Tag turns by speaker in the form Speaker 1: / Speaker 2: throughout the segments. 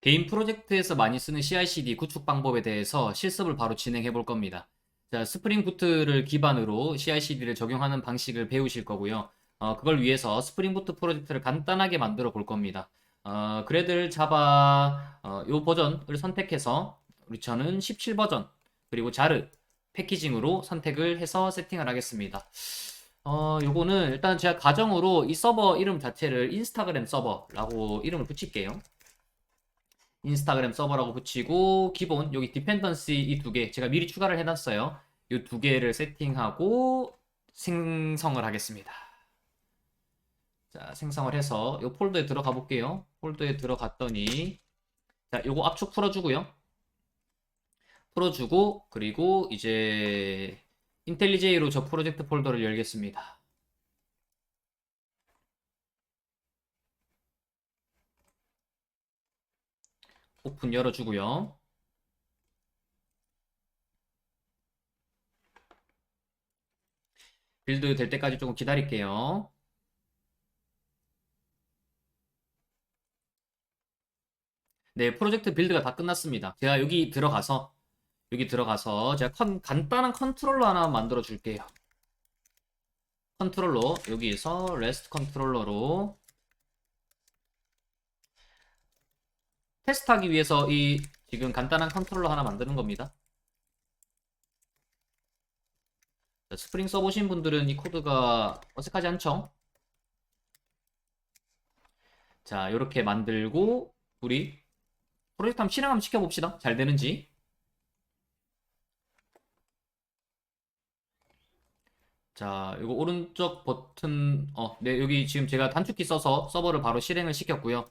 Speaker 1: 개인 프로젝트에서 많이 쓰는 CI/CD 구축 방법에 대해서 실습을 바로 진행해 볼 겁니다. 자, 스프링 부트를 기반으로 CI/CD를 적용하는 방식을 배우실 거고요. 그걸 위해서 스프링 부트 프로젝트를 간단하게 만들어 볼 겁니다. 그래들 자바 요 버전을 선택해서 저는 17 버전 그리고 자르 패키징으로 선택을 해서 세팅을 하겠습니다. 요거는 일단 제가 가정으로 이 서버 이름 자체를 인스타그램 서버라고 이름을 붙일게요. 인스타그램 서버라고 붙이고 기본 여기 디펜던시 이 두 개 제가 미리 추가를 해놨어요. 이 두 개를 세팅하고 생성을 하겠습니다. 자, 생성을 해서 이 폴더에 들어가 볼게요. 폴더에 들어갔더니 자, 요거 압축 풀어주고요. 풀어주고 그리고 이제 인텔리제이로 저 프로젝트 폴더를 열겠습니다. 오픈 열어주고요. 빌드 될 때까지 조금 기다릴게요. 네, 프로젝트 빌드가 다 끝났습니다. 제가 여기 들어가서 제가 간단한 컨트롤러 하나 만들어 줄게요. 컨트롤러 여기서 REST 컨트롤러로 테스트하기 위해서 이 지금 간단한 컨트롤러 하나 만드는 겁니다. 자, 스프링 써보신 분들은 이 코드가 어색하지 않죠? 자, 이렇게 만들고 우리 프로젝트 한번 실행 한번 시켜봅시다. 잘 되는지. 자, 이거 오른쪽 버튼, 네, 여기 지금 제가 단축키 써서 서버를 바로 실행을 시켰고요.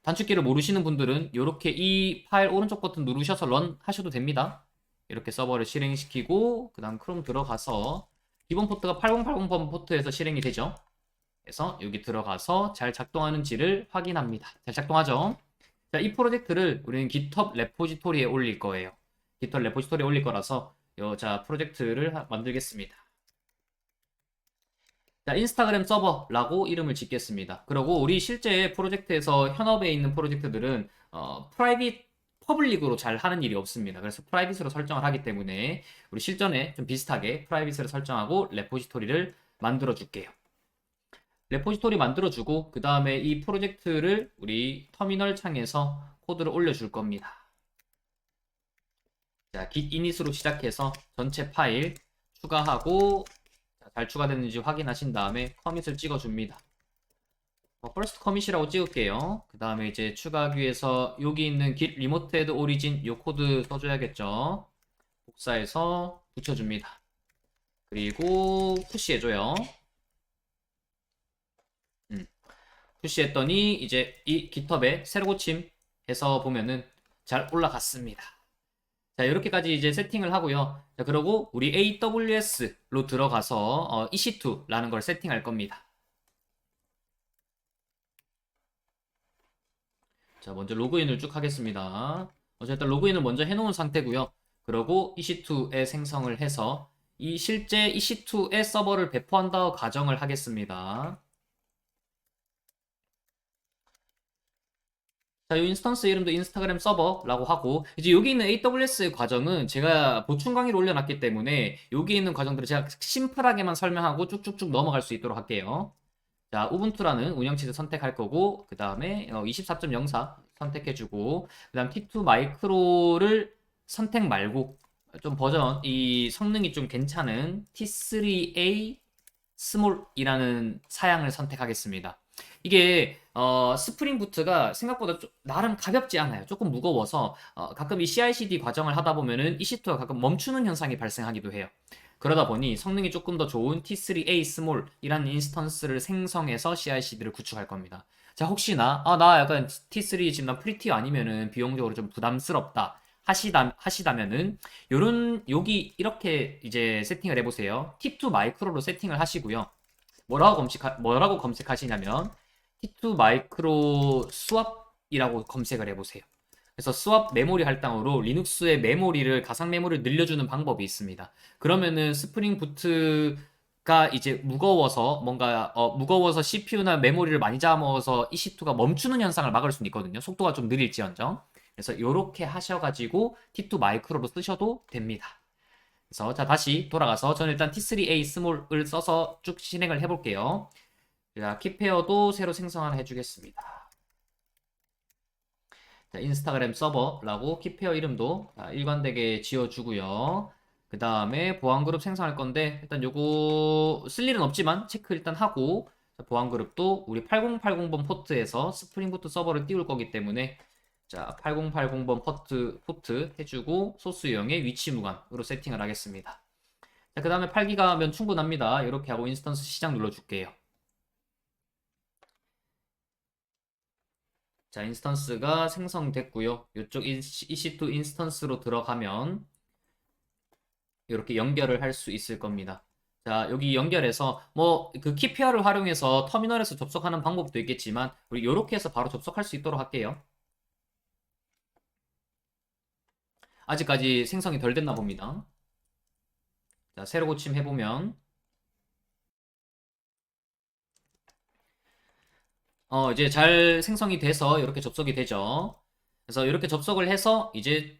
Speaker 1: 단축키를 모르시는 분들은 이렇게 이 파일 오른쪽 버튼 누르셔서 런 하셔도 됩니다. 이렇게 서버를 실행시키고, 그 다음 크롬 들어가서, 기본 포트가 8080번 포트에서 실행이 되죠. 그래서 여기 들어가서 잘 작동하는지를 확인합니다. 잘 작동하죠? 자, 이 프로젝트를 우리는 GitHub 레포지토리에 올릴 거예요. GitHub 레포지토리에 올릴 거라서, 자, 프로젝트를 만들겠습니다. 자, 인스타그램 서버라고 이름을 짓겠습니다. 그리고 우리 실제 프로젝트에서 현업에 있는 프로젝트들은 프라이빗 퍼블릭으로 잘 하는 일이 없습니다. 그래서 프라이빗으로 설정을 하기 때문에 우리 실전에 좀 비슷하게 프라이빗으로 설정하고 레포지토리를 만들어 줄게요. 레포지토리 만들어 주고 그 다음에 이 프로젝트를 우리 터미널 창에서 코드를 올려줄 겁니다. 자, git init으로 시작해서 전체 파일 추가하고 잘 추가됐는지 확인하신 다음에 커밋을 찍어줍니다. first commit이라고 찍을게요. 그 다음에 이제 추가하기 위해서 여기 있는 git remote add origin 이 코드 써줘야겠죠. 복사해서 붙여줍니다. 그리고 푸시해줘요. 푸시했더니 이제 이 GitHub에 새로 고침해서 보면은 잘 올라갔습니다. 자, 이렇게까지 이제 세팅을 하고요. 자, 그리고 우리 AWS로 들어가서 EC2라는 걸 세팅할 겁니다. 자, 먼저 로그인을 쭉 하겠습니다. 일단 로그인을 먼저 해놓은 상태고요. 그리고 EC2에 생성을 해서 이 실제 EC2의 서버를 배포한다 가정을 하겠습니다. 자, 이 인스턴스 이름도 인스타그램 서버라고 하고 이제 여기 있는 AWS 과정은 제가 보충 강의를 올려놨기 때문에 여기 있는 과정들을 제가 심플하게만 설명하고 쭉쭉쭉 넘어갈 수 있도록 할게요. 자, 우분투라는 운영체제 선택할 거고 그 다음에 24.04 선택해주고 그 다음 T2 마이크로를 선택 말고 좀 버전 이 성능이 좀 괜찮은 T3A 스몰이라는 사양을 선택하겠습니다. 이게 스프링 부트가 생각보다 나름 가볍지 않아요. 조금 무거워서 가끔 이 CI/CD 과정을 하다 보면은 EC2가 가끔 멈추는 현상이 발생하기도 해요. 그러다 보니 성능이 조금 더 좋은 T3A 스몰이라는 인스턴스를 생성해서 CI/CD를 구축할 겁니다. 자, 혹시나 나 약간 T3 지금 나 프리티어 아니면은 비용적으로 좀 부담스럽다 하시다면은 여기 이렇게 이제 세팅을 해보세요. T2 마이크로로 세팅을 하시고요. 뭐라고 검색하시냐면 T2 마이크로 스왑이라고 검색을 해보세요. 그래서 스왑 메모리 할당으로 리눅스의 메모리를 가상 메모리를 늘려주는 방법이 있습니다. 그러면은 스프링 부트 가 이제 무거워서 뭔가 무거워서 CPU나 메모리를 많이 잡아먹어서 EC2가 멈추는 현상을 막을 수는 있거든요. 속도가 좀 느릴지언정. 그래서 이렇게 하셔가지고 T2 마이크로로 쓰셔도 됩니다. 그래서 자 다시 돌아가서 저는 일단 T3A 스몰을 써서 쭉 실행을 해볼게요. 자 키페어도 새로 생성 하나 해주겠습니다. 자, 인스타그램 서버라고 키페어 이름도 일관되게 지어주고요. 그 다음에 보안그룹 생성할 건데 일단 요거 쓸 일은 없지만 체크 일단 하고 자, 보안그룹도 우리 8080번 포트에서 스프링부트 서버를 띄울 거기 때문에 자 8080번 포트 해주고 소스 유형의 위치 무관으로 세팅을 하겠습니다. 자, 그 다음에 8기가면 충분합니다. 이렇게 하고 인스턴스 시작 눌러줄게요. 자, 인스턴스가 생성됐고요. 이쪽 EC2 인스턴스로 들어가면 이렇게 연결을 할 수 있을 겁니다. 자, 여기 연결해서 뭐 그 키페어를 활용해서 터미널에서 접속하는 방법도 있겠지만 우리 이렇게 해서 바로 접속할 수 있도록 할게요. 아직까지 생성이 덜 됐나 봅니다. 자, 새로 고침 해보면 이제 잘 생성이 돼서 이렇게 접속이 되죠. 그래서 이렇게 접속을 해서 이제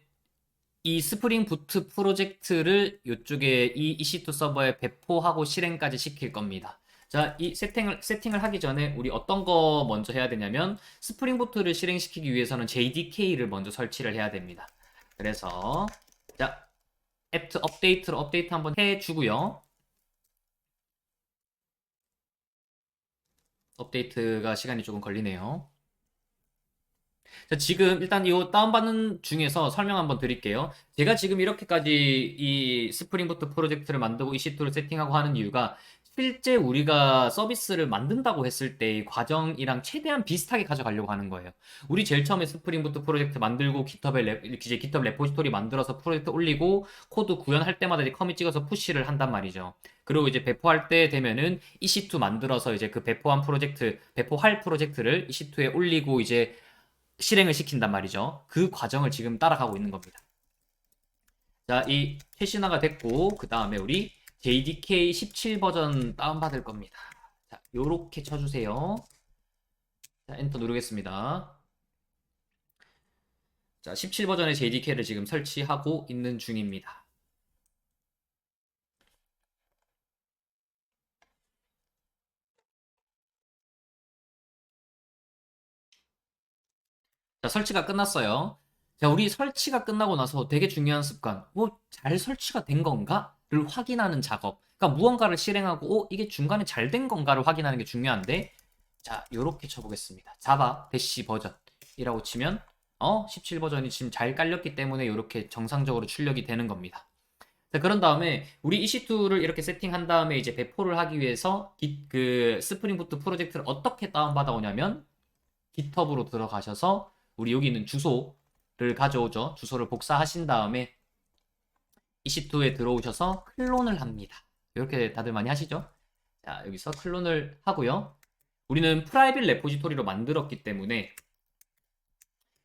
Speaker 1: 이 스프링 부트 프로젝트를 이쪽에 이 EC2 서버에 배포하고 실행까지 시킬 겁니다. 자, 이 세팅을 하기 전에 우리 어떤 거 먼저 해야 되냐면 스프링 부트를 실행시키기 위해서는 JDK를 먼저 설치를 해야 됩니다. 그래서 자, apt 업데이트로 업데이트 한번 해주고요. 업데이트가 시간이 조금 걸리네요. 자, 지금 일단 이 다운받는 중에서 설명 한번 드릴게요. 제가 지금 이렇게까지 이 스프링부트 프로젝트를 만들고 EC2를 세팅하고 하는 이유가 실제 우리가 서비스를 만든다고 했을 때의 과정이랑 최대한 비슷하게 가져가려고 하는 거예요. 우리 제일 처음에 스프링부트 프로젝트 만들고 이제 깃허브 레포지토리 만들어서 프로젝트 올리고 코드 구현할 때마다 이제 커밋 찍어서 푸시를 한단 말이죠. 그리고 이제 배포할 때 되면은 EC2 만들어서 이제 그 배포할 프로젝트를 EC2에 올리고 이제 실행을 시킨단 말이죠. 그 과정을 지금 따라가고 있는 겁니다. 자, 이 캐시나가 됐고 그 다음에 우리 JDK 17 버전 다운받을 겁니다. 자, 요렇게 쳐주세요. 자, 엔터 누르겠습니다. 자, 17 버전의 JDK를 지금 설치하고 있는 중입니다. 자, 설치가 끝났어요. 자, 우리 설치가 끝나고 나서 되게 중요한 습관. 잘 설치가 된 건가?를 확인하는 작업. 그러니까 무언가를 실행하고, 이게 중간에 잘 된 건가를 확인하는 게 중요한데, 자, 요렇게 쳐보겠습니다. 자바 대시 버전이라고 치면, 17 버전이 지금 잘 깔렸기 때문에 이렇게 정상적으로 출력이 되는 겁니다. 자, 그런 다음에 우리 EC2를 이렇게 세팅한 다음에 이제 배포를 하기 위해서 그 스프링부트 프로젝트를 어떻게 다운받아 오냐면, 깃허브로 들어가셔서 우리 여기 있는 주소를 가져오죠. 주소를 복사하신 다음에 EC2에 들어오셔서 클론을 합니다. 이렇게 다들 많이 하시죠? 자, 여기서 클론을 하고요. 우리는 프라이빗 레포지토리로 만들었기 때문에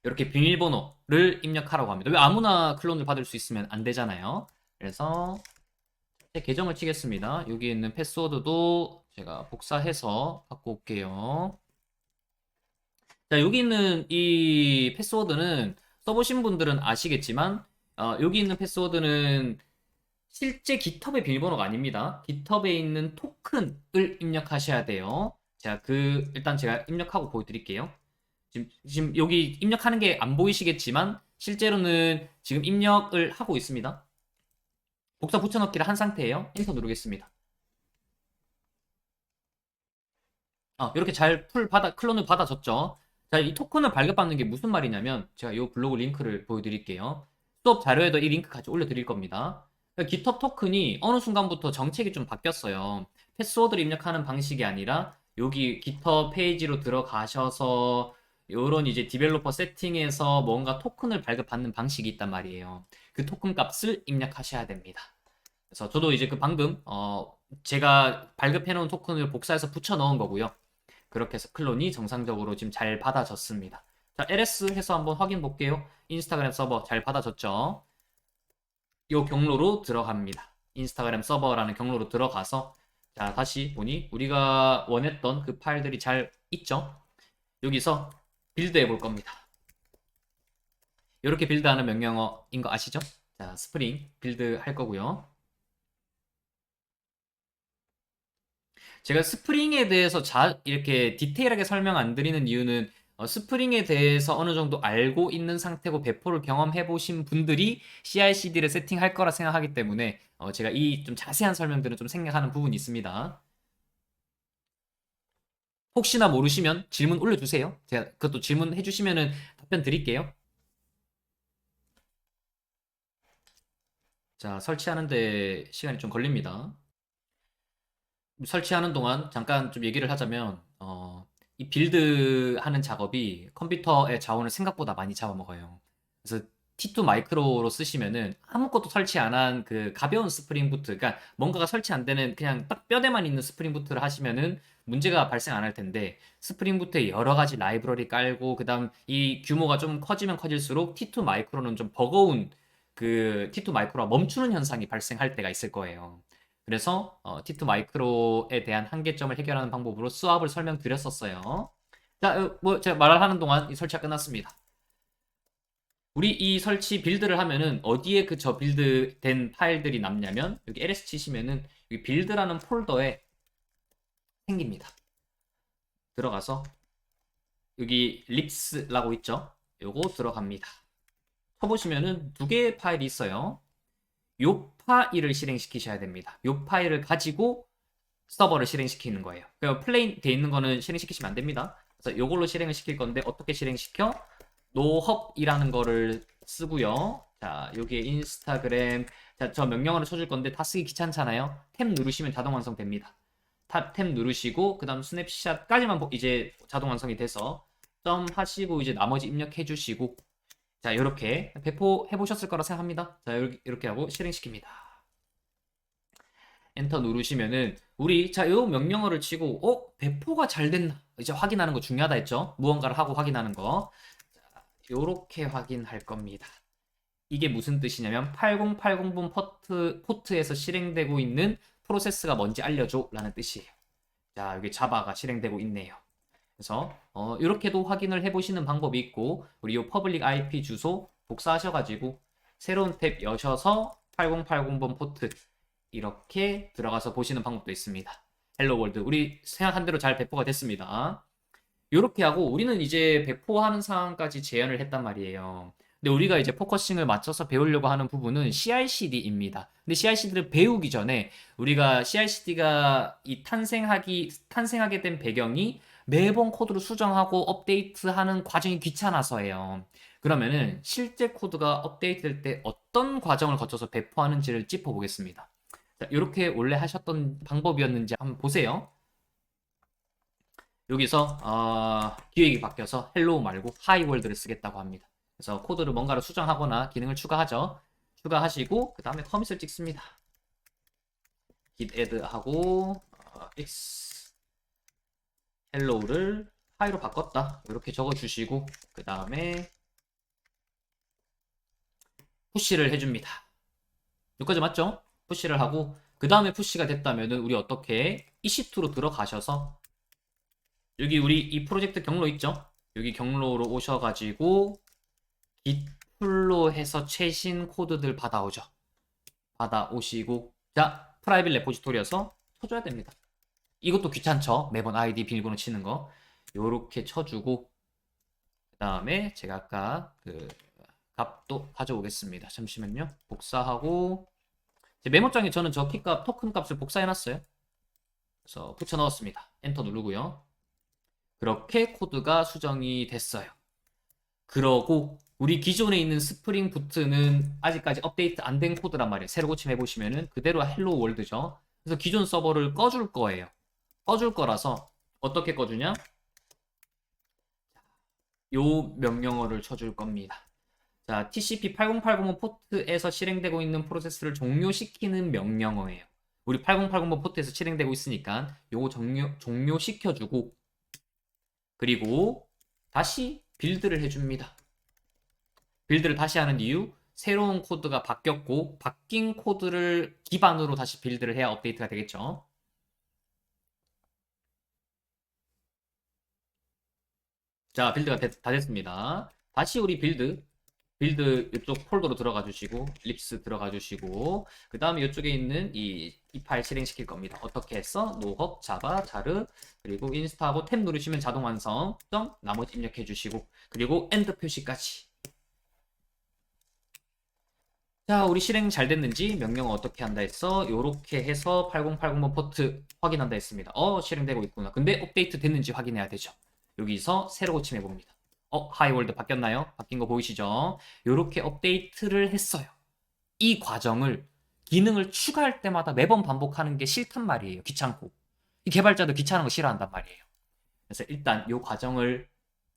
Speaker 1: 이렇게 비밀번호를 입력하라고 합니다. 왜 아무나 클론을 받을 수 있으면 안 되잖아요. 그래서 제 계정을 치겠습니다. 여기 있는 패스워드도 제가 복사해서 갖고 올게요. 자, 여기 있는 이 패스워드는 써보신 분들은 아시겠지만, 여기 있는 패스워드는 실제 깃허브의 비밀번호가 아닙니다. 깃허브에 있는 토큰을 입력하셔야 돼요. 자, 일단 제가 입력하고 보여드릴게요. 지금 여기 입력하는 게 안 보이시겠지만, 실제로는 지금 입력을 하고 있습니다. 복사 붙여넣기를 한 상태예요. 엔터 누르겠습니다. 이렇게 잘 클론을 받아줬죠. 자, 이 토큰을 발급받는 게 무슨 말이냐면 제가 이 블로그 링크를 보여드릴게요. 수업 자료에도 이 링크 같이 올려드릴 겁니다. 깃허브 토큰이 어느 순간부터 정책이 좀 바뀌었어요. 패스워드를 입력하는 방식이 아니라 여기 깃허브 페이지로 들어가셔서 이런 이제 디벨로퍼 세팅에서 뭔가 토큰을 발급받는 방식이 있단 말이에요. 그 토큰 값을 입력하셔야 됩니다. 그래서 저도 이제 그 방금 제가 발급해 놓은 토큰을 복사해서 붙여 넣은 거고요. 그렇게 해서 클론이 정상적으로 지금 잘 받아졌습니다. 자, LS 해서 한번 확인 볼게요. 인스타그램 서버 잘 받아졌죠? 이 경로로 들어갑니다. 인스타그램 서버라는 경로로 들어가서 자, 다시 보니 우리가 원했던 그 파일들이 잘 있죠? 여기서 빌드 해볼 겁니다. 이렇게 빌드하는 명령어인 거 아시죠? 자, 스프링 빌드 할 거고요. 제가 스프링에 대해서 이렇게 디테일하게 설명 안 드리는 이유는 스프링에 대해서 어느 정도 알고 있는 상태고 배포를 경험해 보신 분들이 CI/CD를 세팅할 거라 생각하기 때문에 제가 이 좀 자세한 설명들은 좀 생략하는 부분이 있습니다. 혹시나 모르시면 질문 올려주세요. 제가 그것도 질문해 주시면은 답변 드릴게요. 자, 설치하는데 시간이 좀 걸립니다. 설치하는 동안 잠깐 좀 얘기를 하자면, 이 빌드 하는 작업이 컴퓨터의 자원을 생각보다 많이 잡아먹어요. 그래서 T2 마이크로로 쓰시면은 아무것도 설치 안 한 그 가벼운 스프링 부트, 그러니까 뭔가가 설치 안 되는 그냥 딱 뼈대만 있는 스프링 부트를 하시면은 문제가 발생 안 할 텐데, 스프링 부트에 여러 가지 라이브러리 깔고, 그 다음 이 규모가 좀 커지면 커질수록 T2 마이크로는 좀 버거운 그 T2 마이크로가 멈추는 현상이 발생할 때가 있을 거예요. 그래서 T2 마이크로에 대한 한계점을 해결하는 방법으로 스왑을 설명드렸었어요. 자, 뭐 제가 말을 하는 동안 이 설치가 끝났습니다. 우리 이 설치 빌드를 하면은 어디에 그 저 빌드 된 파일들이 남냐면 여기 ls 치시면은 여기 빌드라는 폴더에 생깁니다. 들어가서 여기 립스라고 있죠? 요거 들어갑니다. 쳐보시면은 두 개의 파일이 있어요. 요 파일을 실행시키셔야 됩니다. 요 파일을 가지고 서버를 실행시키는 거예요. 그러니까 플레인 돼 있는 거는 실행시키시면 안 됩니다. 그래서 이걸로 실행을 시킬 건데 어떻게 실행시켜? 노헙이라는 거를 쓰고요. 자, 여기에 인스타그램. 자, 저 명령어를 쳐줄 건데 다 쓰기 귀찮잖아요. 탭 누르시면 자동 완성됩니다. 탭 누르시고 그다음 스냅샷까지만 이제 자동 완성이 돼서 점 하시고 이제 나머지 입력해 주시고 자, 이렇게 배포해 보셨을 거라 생각합니다. 자, 이렇게 하고 실행시킵니다. 엔터 누르시면은 우리 자, 요 명령어를 치고 배포가 잘 됐나? 이제 확인하는 거 중요하다 했죠? 무언가를 하고 확인하는 거. 자, 요렇게 확인할 겁니다. 이게 무슨 뜻이냐면 8080분 포트에서 실행되고 있는 프로세스가 뭔지 알려줘 라는 뜻이에요. 자, 여기 자바가 실행되고 있네요. 그래서 이렇게도 확인을 해보시는 방법이 있고 우리 요 퍼블릭 IP 주소 복사하셔가지고 새로운 탭 여셔서 8080번 포트 이렇게 들어가서 보시는 방법도 있습니다. 헬로 월드 우리 생각한 대로 잘 배포가 됐습니다. 이렇게 하고 우리는 이제 배포하는 상황까지 제안을 했단 말이에요. 근데 우리가 이제 포커싱을 맞춰서 배우려고 하는 부분은 CI/CD입니다. 근데 CI/CD를 배우기 전에 우리가 CI/CD가 이 탄생하게 된 배경이 매번 코드를 수정하고 업데이트하는 과정이 귀찮아서예요. 그러면은 실제 코드가 업데이트될 때 어떤 과정을 거쳐서 배포하는지를 짚어보겠습니다. 자, 이렇게 원래 하셨던 방법이었는지 한번 보세요. 여기서 기획이 바뀌어서 헬로우 말고 하이월드를 쓰겠다고 합니다. 그래서 코드를 뭔가를 수정하거나 기능을 추가하죠. 추가하시고 그 다음에 커밋을 찍습니다. git add 하고 fix 헬로우를 하이로 바꿨다. 이렇게 적어주시고 그 다음에 푸시를 해줍니다. 여기까지 맞죠? 푸시를 하고 그 다음에 푸시가 됐다면 우리 어떻게 EC2로 들어가셔서 여기 우리 이 프로젝트 경로 있죠? 여기 경로로 오셔가지고 git풀로 해서 최신 코드들 받아오죠. 받아오시고 자 프라이빗 레포지토리여서 쳐줘야 됩니다. 이것도 귀찮죠? 매번 아이디 비밀번호 치는 거 요렇게 쳐주고 그 다음에 제가 아까 그 값도 가져오겠습니다. 잠시만요. 복사하고 제 메모장에 저는 저 키값 토큰 값을 복사해놨어요. 그래서 붙여 넣었습니다. 엔터 누르고요. 그렇게 코드가 수정이 됐어요. 그러고 우리 기존에 있는 스프링 부트는 아직까지 업데이트 안 된 코드란 말이에요. 새로 고침해 보시면은 그대로 헬로 월드죠. 그래서 기존 서버를 꺼줄 거예요. 꺼줄 거라서 어떻게 꺼주냐? 요 명령어를 쳐줄 겁니다. 자, TCP 8080 포트에서 실행되고 있는 프로세스를 종료시키는 명령어예요. 우리 8080 포트에서 실행되고 있으니까 요거 종료시켜주고 그리고 다시 빌드를 해줍니다. 빌드를 다시 하는 이유 새로운 코드가 바뀌었고 바뀐 코드를 기반으로 다시 빌드를 해야 업데이트가 되겠죠. 자, 빌드가 다 됐습니다. 다시 우리 빌드 이쪽 폴더로 들어가 주시고 립스 들어가 주시고 그 다음에 이쪽에 있는 이 파일 실행시킬 겁니다. 어떻게 해서 노허, 자바, 자르 그리고 인스타하고 탭 누르시면 자동 완성 나머지 입력해 주시고 그리고 엔드 표시까지. 자, 우리 실행 잘 됐는지 명령어 어떻게 한다 했어? 요렇게 해서 8080번 포트 확인한다 했습니다. 실행되고 있구나. 근데 업데이트 됐는지 확인해야 되죠. 여기서 새로 고침해 봅니다. 하이월드 바뀌었나요? 바뀐 거 보이시죠? 요렇게 업데이트를 했어요. 이 과정을 기능을 추가할 때마다 매번 반복하는 게 싫단 말이에요. 귀찮고. 이 개발자도 귀찮은 거 싫어한단 말이에요. 그래서 일단 요 과정을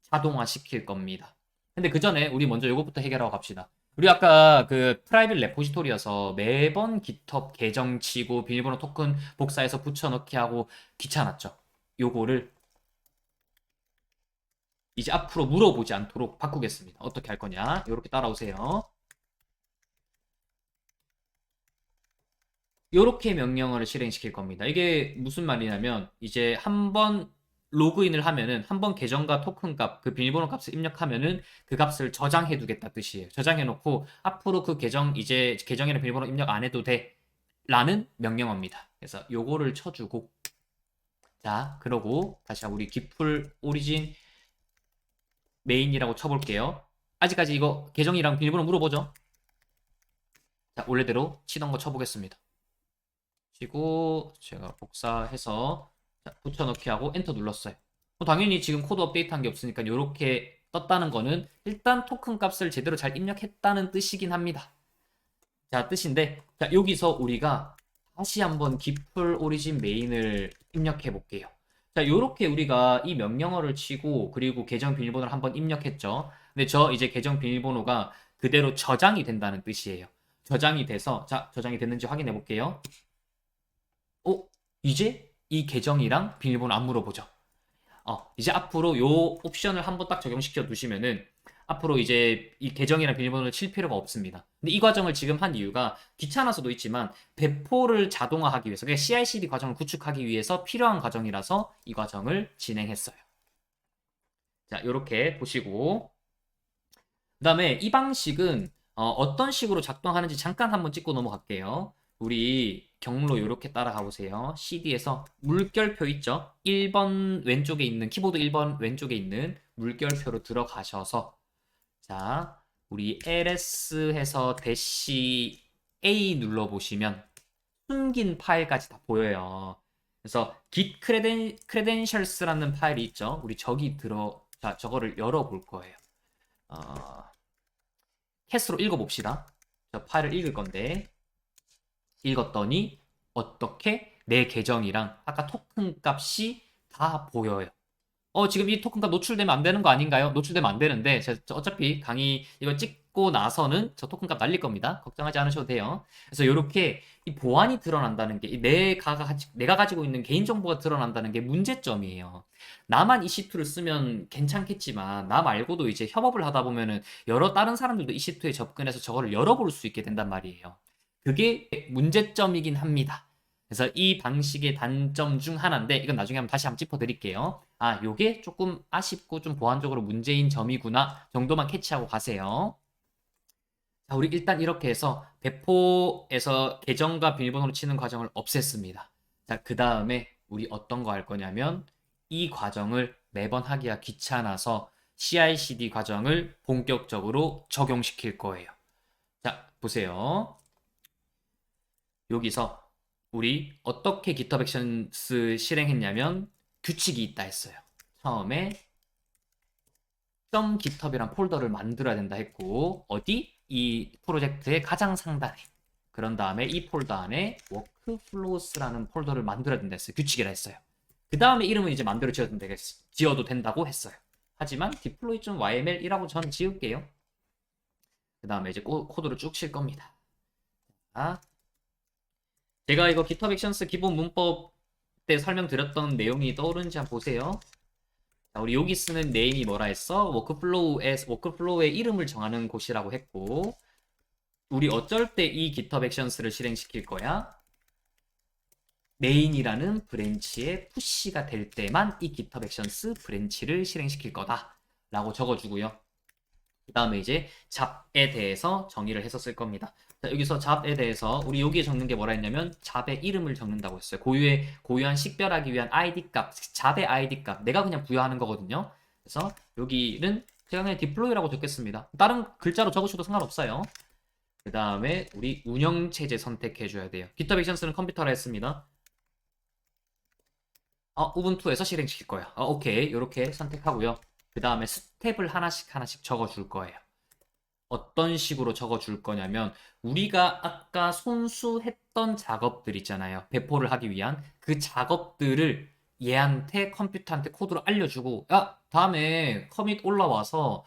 Speaker 1: 자동화 시킬 겁니다. 근데 그 전에 우리 먼저 요것부터 해결하고 갑시다. 우리 아까 그 프라이빗 레포지토리여서 매번 GitHub 계정 치고 비밀번호 토큰 복사해서 붙여넣기 하고 귀찮았죠. 요거를 이제 앞으로 물어보지 않도록 바꾸겠습니다. 어떻게 할 거냐? 요렇게 따라오세요. 요렇게 명령어를 실행시킬 겁니다. 이게 무슨 말이냐면 이제 한번 로그인을 하면은 한번 계정과 토큰 값, 그 비밀번호 값을 입력하면은 그 값을 저장해 두겠다 뜻이에요. 저장해 놓고 앞으로 그 계정 이제 계정이나 비밀번호 입력 안 해도 돼 라는 명령어입니다. 그래서 요거를 쳐주고 자 그러고 다시 우리 기풀 오리진 메인이라고 쳐볼게요. 아직까지 이거 계정이랑 비밀번호 물어보죠. 자 원래대로 치던 거 쳐보겠습니다. 치고 제가 복사해서 붙여넣기 하고 엔터 눌렀어요. 당연히 지금 코드 업데이트한 게 없으니까 이렇게 떴다는 거는 일단 토큰 값을 제대로 잘 입력했다는 뜻이긴 합니다. 자 뜻인데 자 여기서 우리가 다시 한번 기풀 오리진 메인을 입력해 볼게요. 자 요렇게 우리가 이 명령어를 치고 그리고 계정 비밀번호를 한번 입력했죠. 근데 저 이제 계정 비밀번호가 그대로 저장이 된다는 뜻이에요. 저장이 돼서 자 저장이 됐는지 확인해 볼게요. 이제 이 계정이랑 비밀번호 안 물어보죠. 이제 앞으로 요 옵션을 한번 딱 적용시켜 두시면은 앞으로 이제 이 계정이랑 비밀번호를 칠 필요가 없습니다. 근데 이 과정을 지금 한 이유가 귀찮아서도 있지만 배포를 자동화하기 위해서 그러니까 CI/CD 과정을 구축하기 위해서 필요한 과정이라서 이 과정을 진행했어요. 자, 요렇게 보시고 그 다음에 이 방식은 어떤 식으로 작동하는지 잠깐 한번 찍고 넘어갈게요. 우리 경로 이렇게 따라가 보세요. CD에서 물결표 있죠? 1번 왼쪽에 있는 키보드 1번 왼쪽에 있는 물결표로 들어가셔서 자 우리 ls 해서 대시 a 눌러보시면 숨긴 파일까지 다 보여요. 그래서 git credentials라는 파일이 있죠. 우리 자 저거를 열어볼 거예요. 캐스로 읽어봅시다. 저 파일을 읽을 건데 읽었더니 어떻게 내 계정이랑 아까 토큰 값이 다 보여요. 지금 이 토큰 값 노출되면 안 되는 거 아닌가요? 노출되면 안 되는데 제가 어차피 강의 이거 찍고 나서는 저 토큰 값 날릴 겁니다. 걱정하지 않으셔도 돼요. 그래서 이렇게 이 보안이 드러난다는 게 내가 가지고 있는 개인정보가 드러난다는 게 문제점이에요. 나만 EC2를 쓰면 괜찮겠지만 나 말고도 이제 협업을 하다 보면은 여러 다른 사람들도 EC2에 접근해서 저거를 열어볼 수 있게 된단 말이에요. 그게 문제점이긴 합니다. 그래서 이 방식의 단점 중 하나인데 이건 나중에 한번 다시 한번 짚어드릴게요. 요게 조금 아쉽고 좀 보안적으로 문제인 점이구나 정도만 캐치하고 가세요. 자, 우리 일단 이렇게 해서 배포에서 계정과 비밀번호로 치는 과정을 없앴습니다. 자, 그 다음에 우리 어떤 거 할 거냐면 이 과정을 매번 하기가 귀찮아서 CI/CD 과정을 본격적으로 적용시킬 거예요. 자, 보세요. 여기서 우리 어떻게 GitHub Actions 실행했냐면 규칙이 있다 했어요. 처음에 .github이란 폴더를 만들어야 된다 했고 어디? 이 프로젝트의 가장 상단에 그런 다음에 이 폴더 안에 workflows라는 폴더를 만들어야 된다 했어요. 규칙이라 했어요. 그 다음에 이름은 이제 마음대로 지어도 된다고 했어요. 하지만 deploy.yml이라고 저는 지을게요. 그 다음에 이제 코드를 쭉 칠 겁니다. 자, 제가 이거 GitHub Actions 기본 문법 때 설명드렸던 내용이 떠오르는지 한번 보세요. 자, 우리 여기 쓰는 네임이 뭐라 했어? 워크플로우의 이름을 정하는 곳이라고 했고 우리 어쩔 때 이 GitHub Actions를 실행시킬 거야? 메인이라는 브랜치에 푸시가 될 때만 이 GitHub Actions 브랜치를 실행시킬 거다 라고 적어주고요. 그 다음에 이제 잡에 대해서 정의를 해서 쓸 겁니다. 자, 여기서 잡에 대해서 우리 여기에 적는 게 뭐라 했냐면 잡의 이름을 적는다고 했어요. 고유한 식별하기 위한 ID 값, 잡의 ID 값. 내가 그냥 부여하는 거거든요. 그래서 여기는 제가 그냥 디플로이라고 적겠습니다. 다른 글자로 적으셔도 상관없어요. 그 다음에 우리 운영체제 선택해 줘야 돼요. GitHub 액션스는 컴퓨터라 했습니다. 우분투에서 실행시킬 거야. 오케이. 이렇게 선택하고요. 그 다음에 스텝을 하나씩 하나씩 적어줄 거예요. 어떤 식으로 적어줄 거냐면 우리가 아까 손수했던 작업들 있잖아요. 배포를 하기 위한 그 작업들을 얘한테 컴퓨터한테 코드로 알려주고 야 다음에 커밋 올라와서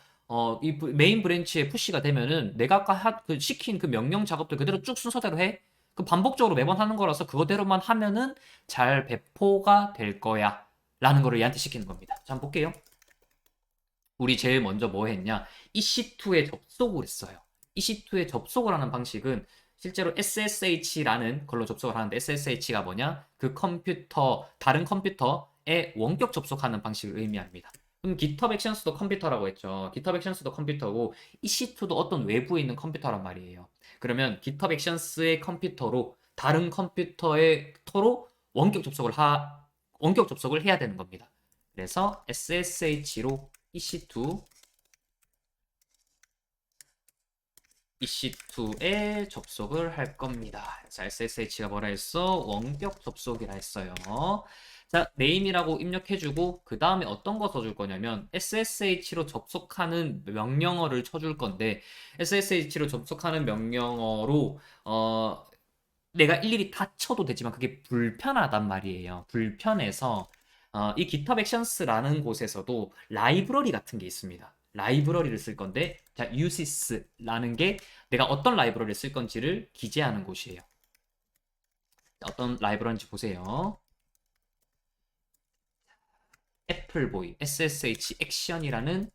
Speaker 1: 이 메인 브랜치에 푸시가 되면은 내가 아까 시킨 그 명령 작업들 그대로 쭉 순서대로 해. 그 반복적으로 매번 하는 거라서 그거대로만 하면은 잘 배포가 될 거야. 라는 거를 얘한테 시키는 겁니다. 자, 한번 볼게요. 우리 제일 먼저 뭐 했냐? EC2에 접속을 했어요. EC2에 접속을 하는 방식은 실제로 SSH라는 걸로 접속을 하는데 SSH가 뭐냐? 그 컴퓨터, 다른 컴퓨터에 원격 접속하는 방식을 의미합니다. 그럼 GitHub 액션스도 컴퓨터라고 했죠. GitHub 액션스도 컴퓨터고 EC2도 어떤 외부에 있는 컴퓨터란 말이에요. 그러면 GitHub 액션스의 컴퓨터로 다른 컴퓨터의 터로 원격 접속을 해야 되는 겁니다. 그래서 SSH로 EC2에 접속을 할 겁니다. 자, SSH가 뭐라 했어? 원격 접속이라 했어요. 자, name이라고 입력해주고 그 다음에 어떤 거 써줄 거냐면 SSH로 접속하는 명령어를 쳐줄 건데 SSH로 접속하는 명령어로 내가 일일이 다 쳐도 되지만 그게 불편하단 말이에요. 불편해서 이 GitHub Actions라는 곳에서도 라이브러리 같은 게 있습니다. 라이브러리를 쓸 건데 자, uses라는 게 내가 어떤 라이브러리를 쓸 건지를 기재하는 곳이에요. 자, 어떤 라이브러리인지 보세요. 애플보이 SSH 액션이라는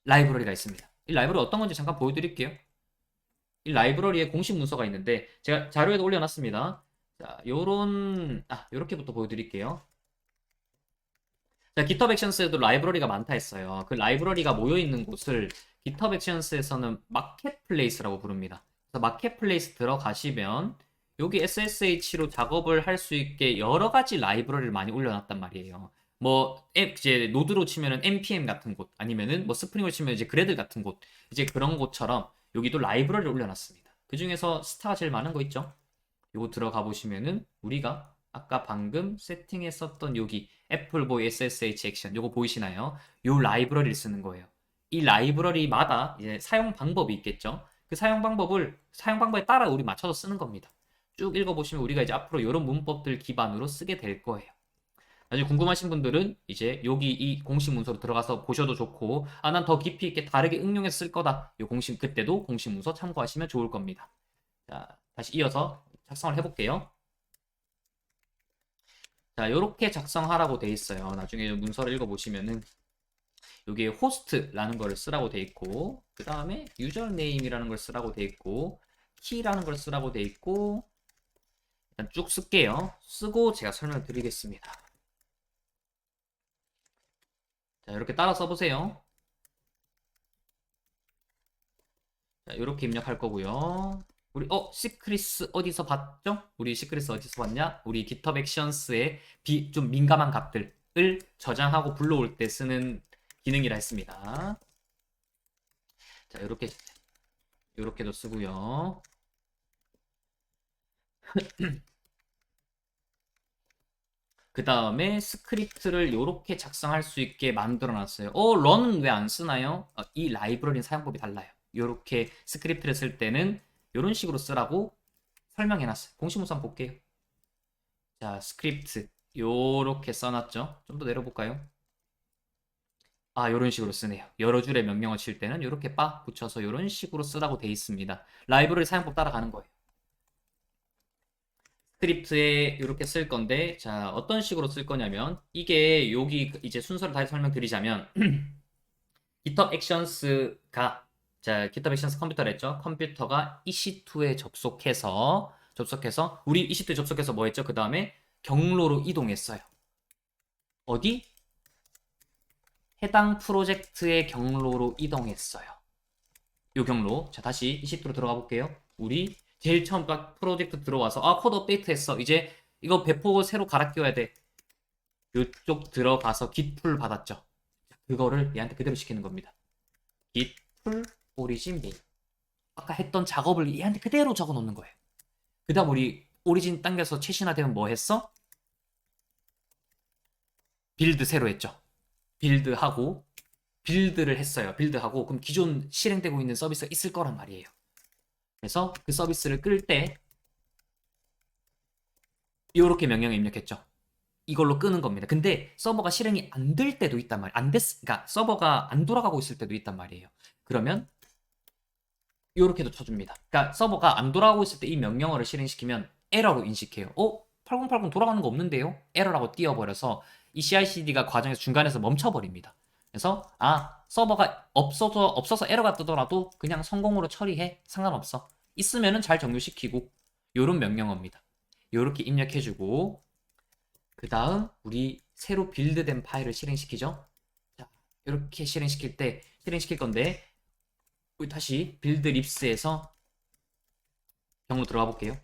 Speaker 1: 라이브러리가 있습니다. 이 라이브러리 어떤 건지 잠깐 보여드릴게요. 이 라이브러리에 공식 문서가 있는데 제가 자료에도 올려놨습니다. 자, 요렇게부터 보여드릴게요. 자, GitHub Actions에도 라이브러리가 많다 했어요. 그 라이브러리가 모여있는 곳을 GitHub Actions에서는 마켓플레이스라고 부릅니다. 그래서 마켓플레이스 들어가시면 여기 SSH로 작업을 할 수 있게 여러 가지 라이브러리를 많이 올려놨단 말이에요. 뭐 이제 노드로 치면은 npm 같은 곳 아니면은 뭐 스프링으로 치면 이제 그래들 같은 곳 이제 그런 곳처럼 여기도 라이브러리를 올려놨습니다. 그 중에서 스타가 제일 많은 거 있죠? 요거 들어가 보시면은 우리가 아까 방금 세팅했었던 여기 애플보이 SSH 액션 요거 보이시나요? 요 라이브러리를 쓰는 거예요. 이 라이브러리마다 이제 사용 방법이 있겠죠? 그 사용 방법에 따라 우리 맞춰서 쓰는 겁니다. 쭉 읽어보시면 우리가 이제 앞으로 이런 문법들 기반으로 쓰게 될 거예요. 나중에 궁금하신 분들은 이제 여기 이 공식 문서로 들어가서 보셔도 좋고 난 더 깊이 있게 다르게 응용해서 쓸 거다. 그때도 공식 문서 참고하시면 좋을 겁니다. 자, 다시 이어서 작성을 해볼게요. 자, 요렇게 작성하라고 돼 있어요. 나중에 문서를 읽어보시면은 여기에 호스트라는 걸 쓰라고 돼 있고 그 다음에 유저네임이라는 걸 쓰라고 돼 있고 키라는 걸 쓰라고 돼 있고 일단 쭉 쓸게요. 쓰고 제가 설명을 드리겠습니다. 자, 이렇게 따라 써보세요. 자, 이렇게 입력할 거고요. 우리 시크릿 어디서 봤죠? 우리 시크릿 어디서 봤냐? 우리 GitHub Actions의 좀 민감한 값들을 저장하고 불러올 때 쓰는 기능이라 했습니다. 자, 이렇게도 쓰고요. 그 다음에 스크립트를 이렇게 작성할 수 있게 만들어 놨어요. 런은 왜 안 쓰나요? 이 라이브러리 사용법이 달라요. 이렇게 스크립트를 쓸 때는 이런 식으로 쓰라고 설명해 놨어요. 공식 문서 한번 볼게요. 자, 스크립트 요렇게 써놨죠? 좀 더 내려볼까요? 요런 식으로 쓰네요. 여러 줄의 명령어 칠 때는 이렇게 빡 붙여서 이런 식으로 쓰라고 돼 있습니다. 라이브러리 사용법 따라가는 거예요. 스크립트에 이렇게 쓸 건데, 자, 어떤 식으로 쓸 거냐면, 이게 여기 이제 순서를 다시 설명드리자면, GitHub Actions가, 자, GitHub Actions 컴퓨터를 했죠? 컴퓨터가 EC2에 우리 EC2에 접속해서 뭐 했죠? 그 다음에 경로로 이동했어요. 어디? 해당 프로젝트의 경로로 이동했어요. 요 경로. 자, 다시 EC2로 들어가 볼게요. 우리 제일 처음 딱 프로젝트 들어와서 코드 업데이트 했어. 이제 이거 배포 새로 갈아 끼워야 돼. 요쪽 들어가서 git 풀 받았죠. 그거를 얘한테 그대로 시키는 겁니다. git 풀 오리진 메인. 아까 했던 작업을 얘한테 그대로 적어 놓는 거예요. 그 다음 우리 오리진 당겨서 최신화되면 뭐 했어? 빌드 새로 했죠. 빌드하고 빌드를 했어요. 빌드하고 그럼 기존 실행되고 있는 서비스가 있을 거란 말이에요. 그래서 그 서비스를 끌 때 이렇게 명령을 입력했죠. 이걸로 끄는 겁니다. 근데 서버가 실행이 안 될 때도 있단 말이에요. 그러니까 서버가 안 돌아가고 있을 때도 있단 말이에요. 그러면 이렇게도 쳐줍니다. 그러니까 서버가 안 돌아가고 있을 때 이 명령어를 실행시키면 에러로 인식해요. 8080 돌아가는 거 없는데요? 에러라고 띄워버려서 이 CI/CD가 과정에서 중간에서 멈춰버립니다. 그래서 서버가 없어서 에러가 뜨더라도 그냥 성공으로 처리해. 상관없어. 있으면은 잘 정렬시키고 요런 명령어입니다. 요렇게 입력해주고 그 다음 우리 새로 빌드된 파일을 실행시키죠. 자, 이렇게 실행시킬 건데 우리 다시 빌드 립스에서 경로 들어가 볼게요.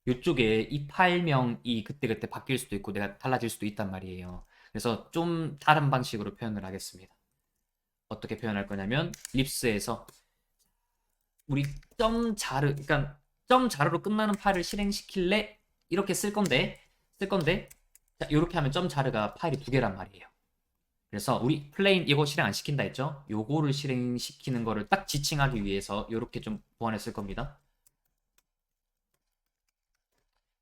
Speaker 1: 이쪽에 이 파일명이 그때그때 바뀔 수도 있고 내가 달라질 수도 있단 말이에요. 그래서 좀 다른 방식으로 표현을 하겠습니다. 어떻게 표현할 거냐면 립스에서 우리 그러니까 점 자르로 끝나는 파일을 실행시킬래? 이렇게 쓸 건데 자, 이렇게 하면 점 자르가 파일이 두 개란 말이에요. 그래서 우리 플레인 이거 실행 안 시킨다 했죠? 요거를 실행시키는 거를 딱 지칭하기 위해서 이렇게 좀 보완했을 겁니다.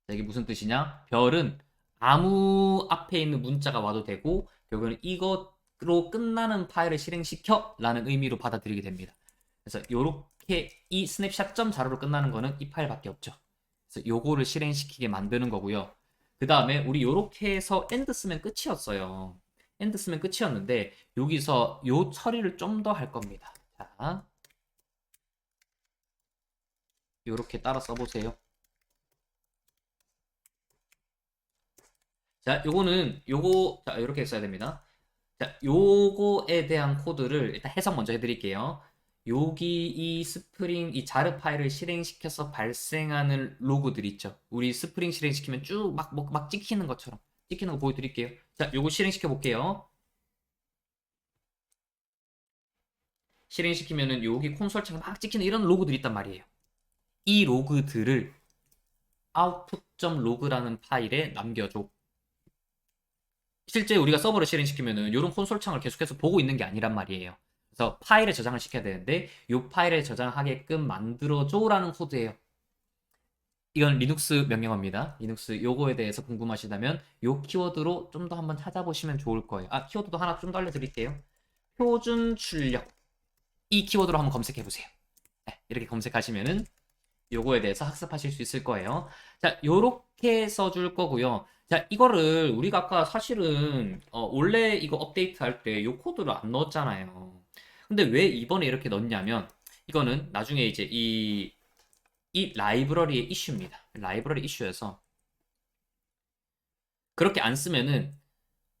Speaker 1: 자, 이게 무슨 뜻이냐? 별은 아무 앞에 있는 문자가 와도 되고 결국은 이것으로 끝나는 파일을 실행시켜 라는 의미로 받아들이게 됩니다. 그래서 요렇게 이 스냅샷 점 자료로 끝나는 거는 이 파일밖에 없죠. 그래서 요거를 실행시키게 만드는 거고요. 그 다음에 우리 요렇게 해서 엔드 쓰면 끝이었어요. 엔드 쓰면 끝이었는데 여기서 요 처리를 좀 더 할 겁니다. 자, 요렇게 따라 써보세요. 자, 자, 요렇게 써야 됩니다. 자, 요거에 대한 코드를 일단 해석 먼저 해드릴게요. 여기 이 스프링, 이 자르 파일을 실행시켜서 발생하는 로그들 있죠. 우리 스프링 실행시키면 쭉 막 찍히는 것처럼. 찍히는 거 보여드릴게요. 자, 요거 실행시켜 볼게요. 실행시키면은 여기 콘솔 창에 막 찍히는 이런 로그들이 있단 말이에요. 이 로그들을 output.log라는 파일에 남겨줘. 실제 우리가 서버를 실행시키면은 이런 콘솔 창을 계속해서 보고 있는 게 아니란 말이에요. 그래서 파일에 저장을 시켜야 되는데 이 파일에 저장하게끔 만들어줘라는 코드예요. 이건 리눅스 명령어입니다. 리눅스 요거에 대해서 궁금하시다면 요 키워드로 좀 더 한번 찾아보시면 좋을 거예요. 키워드도 하나 좀 더 알려드릴게요. 표준 출력. 이 키워드로 한번 검색해보세요. 네, 이렇게 검색하시면은 요거에 대해서 학습하실 수 있을 거예요. 자, 요렇게 써줄 거고요. 자, 이거를 우리가 아까 사실은 원래 이거 업데이트 할 때 요 코드를 안 넣었잖아요. 근데 왜 이번에 이렇게 넣냐면 이거는 나중에 이제 이 라이브러리의 이슈입니다. 라이브러리 이슈여서 그렇게 안 쓰면은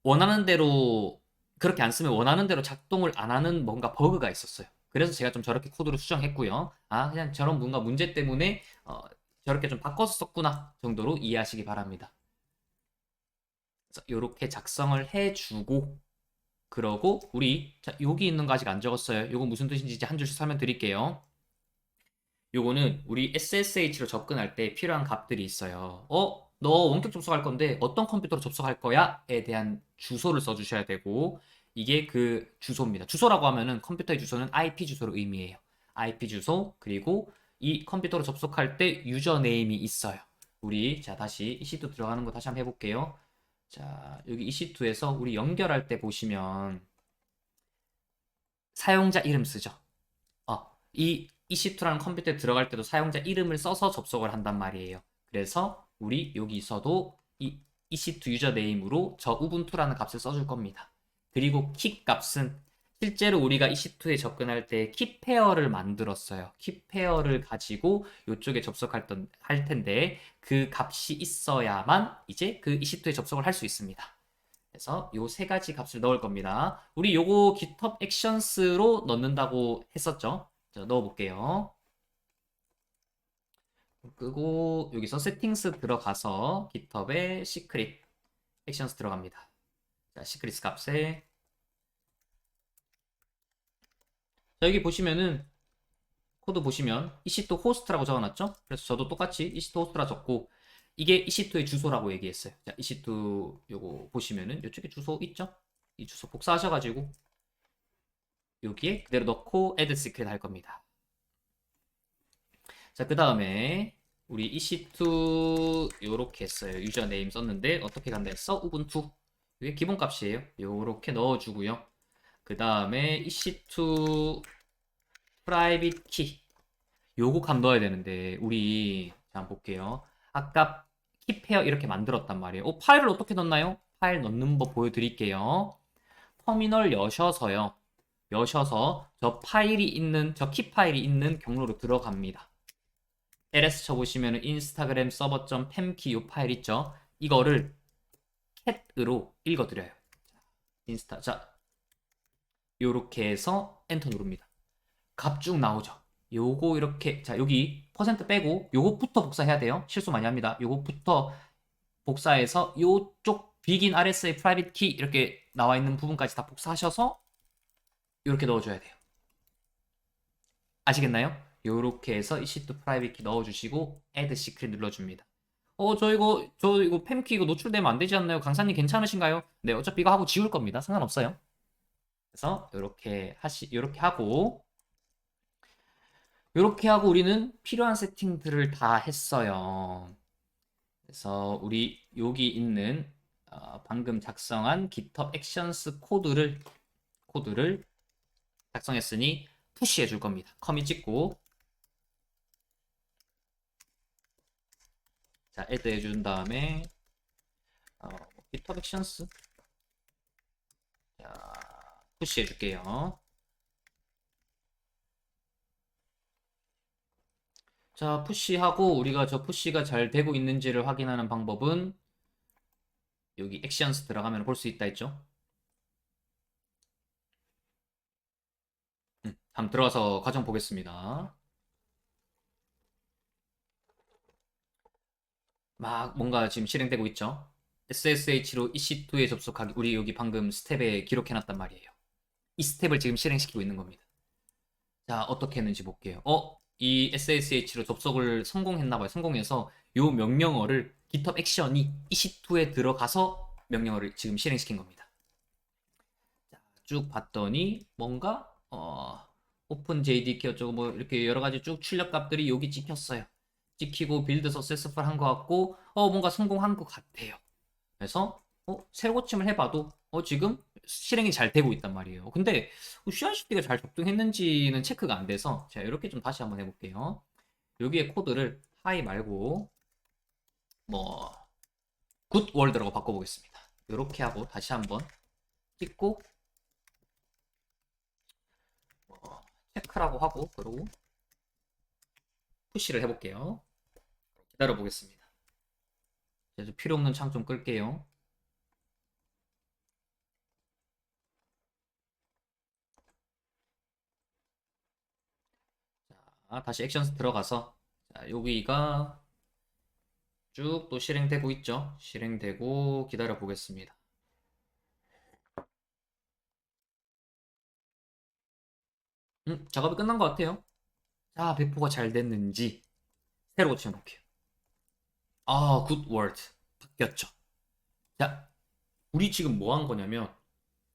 Speaker 1: 원하는 대로 그렇게 안 쓰면 원하는 대로 작동을 안 하는 뭔가 버그가 있었어요. 그래서 제가 좀 저렇게 코드를 수정했고요. 그냥 저런 뭔가 문제 때문에 저렇게 좀 바꿔서 썼구나 정도로 이해하시기 바랍니다. 그래서 이렇게 작성을 해주고 그러고 우리 자, 여기 있는 거 아직 안 적었어요. 이거 무슨 뜻인지 이제 한 줄씩 설명드릴게요. 요거는 우리 SSH로 접근할 때 필요한 값들이 있어요. 너 원격 접속할 건데 어떤 컴퓨터로 접속할 거야?에 대한 주소를 써주셔야 되고 이게 그 주소입니다. 주소라고 하면은 컴퓨터의 주소는 IP 주소를 의미해요. IP 주소 그리고 이 컴퓨터로 접속할 때 유저네임이 있어요. 우리 자 다시 EC2 들어가는 거 다시 한번 해볼게요. 자 여기 EC2에서 우리 연결할 때 보시면 사용자 이름 쓰죠. 이 EC2라는 컴퓨터에 들어갈 때도 사용자 이름을 써서 접속을 한단 말이에요. 그래서 우리 여기서도 이 EC2 유저네임으로 저 우분투라는 값을 써줄 겁니다. 그리고 키 값은 실제로 우리가 EC2에 접근할 때 키페어를 만들었어요. 키페어를 가지고 이쪽에 할 텐데 그 값이 있어야만 이제 그 EC2에 접속을 할 수 있습니다. 그래서 요 세 가지 값을 넣을 겁니다. 우리 요거 GitHub Actions로 넣는다고 했었죠. 자, 넣어볼게요. 끄고 여기서 세팅스 들어가서 GitHub에 시크릿 액션스 들어갑니다. 자, 시크릿 값에 자, 여기 보시면은 코드 보시면 EC2 호스트라고 적어놨죠? 그래서 저도 똑같이 EC2 호스트라 적고 이게 EC2의 주소라고 얘기했어요. 자, EC2 요거 보시면은 이쪽에 주소 있죠? 이 주소 복사하셔가지고 여기에 그대로 넣고 add secret 할 겁니다. 자, 그 다음에 우리 EC2 요렇게 했어요. 유저 네임 썼는데 어떻게 간다 했어? 우분투. 이게 기본 값이에요. 요렇게 넣어주고요. 그 다음에 EC2 private key 요거 값 넣어야 되는데 우리 자, 한번 볼게요. 아까 키페어 이렇게 만들었단 말이에요. 파일을 어떻게 넣나요? 파일 넣는 법 보여드릴게요. 터미널 여셔서요. 여셔서 저 파일이 있는 저 키 파일이 있는 경로로 들어갑니다. ls 쳐보시면 인스타그램 서버.pemkey 요 파일 있죠? 이거를 cat으로 읽어드려요. 인스타 자 요렇게 해서 엔터 누릅니다. 값 쭉 나오죠. 요거 이렇게 자 여기 퍼센트 빼고 요것부터 복사해야 돼요. 실수 많이 합니다. 요것부터 복사해서 요쪽 begin RSA private key 이렇게 나와 있는 부분까지 다 복사하셔서 요렇게 넣어줘야 돼요. 아시겠나요? 요렇게 해서 EC2 private key 넣어주시고 add secret 눌러줍니다. 저 이거 팸키 이거 노출되면 안 되지 않나요? 강사님 괜찮으신가요? 네, 어차피 이거 하고 지울 겁니다. 상관없어요. 그래서 요렇게 하고 우리는 필요한 세팅들을 다 했어요. 그래서 우리 여기 있는 방금 작성한 GitHub Actions 코드를 작성했으니 푸시해 줄 겁니다. 커밋 찍고 자, add 해준 다음에 GitHub Actions 자, 푸시해 줄게요. 자, 푸시하고 우리가 저 푸시가 잘 되고 있는지를 확인하는 방법은 여기 액션스 들어가면 볼 수 있다 했죠? 한번 들어가서 과정 보겠습니다. 막 뭔가 지금 실행되고 있죠? SSH로 EC2에 접속하기 우리 여기 방금 스텝에 기록해놨단 말이에요. 이 스텝을 지금 실행시키고 있는 겁니다. 자, 어떻게 했는지 볼게요. 이 SSH로 접속을 성공했나봐요. 성공해서 요 명령어를 GitHub 액션이 EC2에 들어가서 명령어를 지금 실행시킨 겁니다. 자, 쭉 봤더니 뭔가 오픈 JDK 어쩌고 뭐 이렇게 여러 가지 쭉 출력 값들이 여기 찍혔어요. 찍히고 빌드 서세스풀 한 것 같고 뭔가 성공한 것 같아요. 그래서 새로 고침을 해봐도 지금 실행이 잘 되고 있단 말이에요. 근데 CI/CD가 잘 적용했는지는 체크가 안 돼서 제가 이렇게 좀 다시 한번 해볼게요. 여기에 코드를 하이 말고 뭐 굿월드라고 바꿔보겠습니다. 이렇게 하고 다시 한번 찍고 체크라고 하고 그리고 푸시를 해볼게요. 기다려 보겠습니다. 이제 필요 없는 창 좀 끌게요. 자, 다시 액션스 들어가서 자, 여기가 쭉 또 실행되고 있죠. 실행되고 기다려 보겠습니다. 작업이 끝난 것 같아요. 자, 배포가 잘 됐는지 새로 고쳐볼게요. 굿 월드 바뀌었죠. 자, 우리 지금 뭐 한 거냐면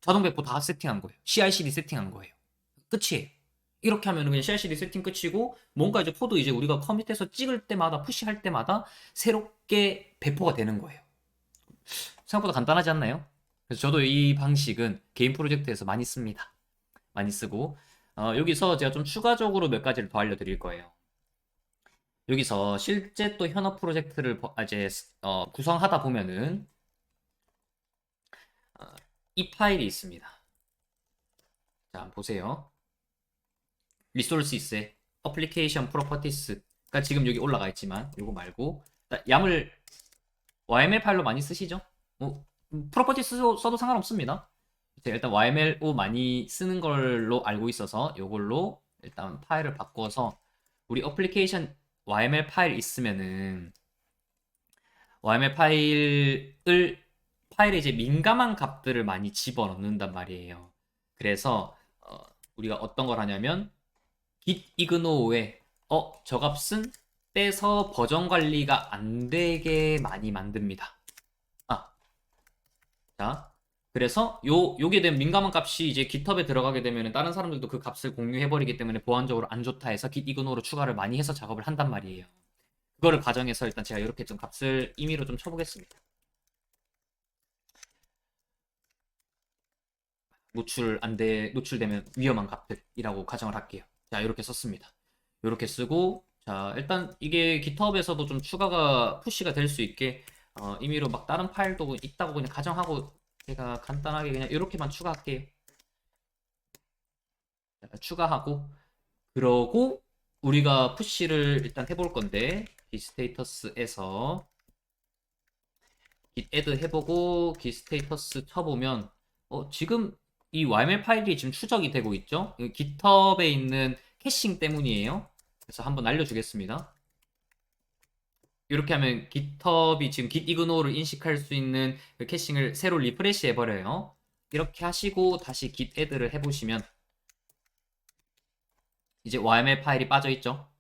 Speaker 1: 자동 배포 다 세팅한 거예요. CI/CD 세팅한 거예요. 끝이에요. 이렇게 하면 그냥 CI/CD 세팅 끝이고 뭔가 이제 코드 이제 우리가 커밋해서 찍을 때마다 푸시할 때마다 새롭게 배포가 되는 거예요. 생각보다 간단하지 않나요? 그래서 저도 이 방식은 개인 프로젝트에서 많이 씁니다. 많이 쓰고 여기서 제가 좀 추가적으로 몇 가지를 더 알려드릴 거예요. 여기서 실제 또 현업 프로젝트를 이제 구성하다 보면은 이 파일이 있습니다. 자, 보세요. 리소스에 어플리케이션 프로퍼티스가 지금 여기 올라가 있지만 이거 말고 YAML 파일로 많이 쓰시죠? 프로퍼티 써도 상관없습니다. 제가 일단 YMLO 많이 쓰는 걸로 알고 있어서 이걸로 일단 파일을 바꿔서 우리 어플리케이션 YML 파일 있으면은 YML 파일에 이제 민감한 값들을 많이 집어넣는단 말이에요. 그래서 우리가 어떤 걸 하냐면 git ignore 저 값은 떼서 버전 관리가 안 되게 많이 만듭니다. 아, 자, 그래서 요게 된 민감한 값이 이제 GitHub에 들어가게 되면 다른 사람들도 그 값을 공유해버리기 때문에 보안적으로 안 좋다 해서 git ignore 추가를 많이 해서 작업을 한단 말이에요. 그거를 가정해서 일단 제가 이렇게 좀 값을 임의로 좀 쳐보겠습니다. 노출되면 위험한 값들이라고 가정을 할게요. 자, 이렇게 썼습니다. 이렇게 쓰고, 자, 일단 이게 GitHub에서도 좀 추가가 푸시가 될 수 있게 임의로 막 다른 파일도 있다고 그냥 가정하고 제가 간단하게 그냥 이렇게만 추가할게요. 자, 추가하고, 그러고 우리가 푸시를 일단 해볼 건데, git 스테이터스에서 git add 해보고 git 스테이터스 쳐보면 지금 이 YML 파일이 지금 추적이 되고 있죠? GitHub에 있는 캐싱 때문이에요. 그래서 한번 알려주겠습니다. 이렇게 하면 GitHub이 지금 git ignore를 인식할 수 있는 그 캐싱을 새로 리프레시 해버려요. 이렇게 하시고 다시 git add를 해보시면 이제 YML 파일이 빠져있죠?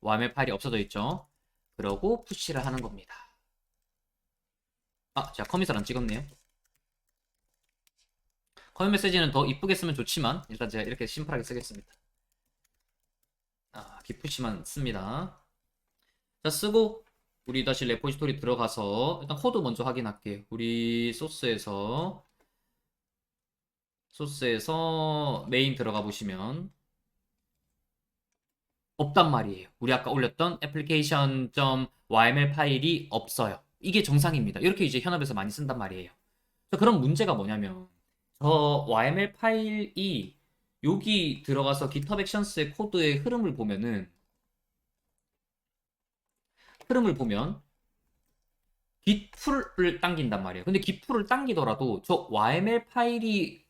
Speaker 1: YML 파일이 없어져 있죠? 그러고 푸시를 하는 겁니다. 제가 커밋을 안 찍었네요. 커밋 메시지는 더 이쁘게 쓰면 좋지만 일단 제가 이렇게 심플하게 쓰겠습니다. git푸시만 씁니다. 자, 쓰고 우리 다시 레포지토리 들어가서 일단 코드 먼저 확인할게요. 우리 소스에서 메인 들어가 보시면 없단 말이에요. 우리 아까 올렸던 application.yml 파일이 없어요. 이게 정상입니다. 이렇게 이제 현업에서 많이 쓴단 말이에요. 그런 문제가 뭐냐면 저 YML 파일이 여기 들어가서 GitHub Actions의 코드의 흐름을 보면 git풀을 당긴단 말이에요. 근데 git풀을 당기더라도 저 YML 파일이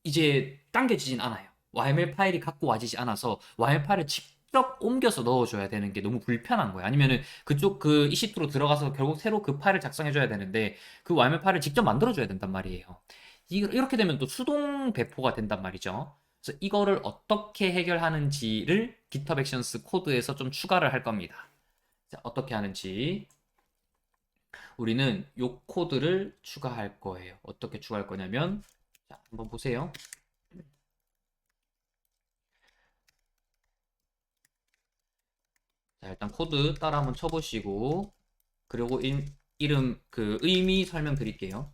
Speaker 1: 이제 당겨지진 않아요. YML 파일이 갖고 와지지 않아서 YML 파일을 직접 옮겨서 넣어줘야 되는 게 너무 불편한 거예요. 아니면은 그쪽 그 EC2로 들어가서 결국 새로 그 파일을 작성해줘야 되는데 그 YML 파일을 직접 만들어줘야 된단 말이에요. 이렇게 되면 또 수동 배포가 된단 말이죠. 그래서 이거를 어떻게 해결하는지를 GitHub Actions 코드에서 좀 추가를 할 겁니다. 자, 어떻게 하는지 우리는 이 코드를 추가할 거예요. 어떻게 추가할 거냐면 자, 한번 보세요. 자, 일단 코드 따라 한번 쳐보시고 그리고 이름 그 의미 설명드릴게요.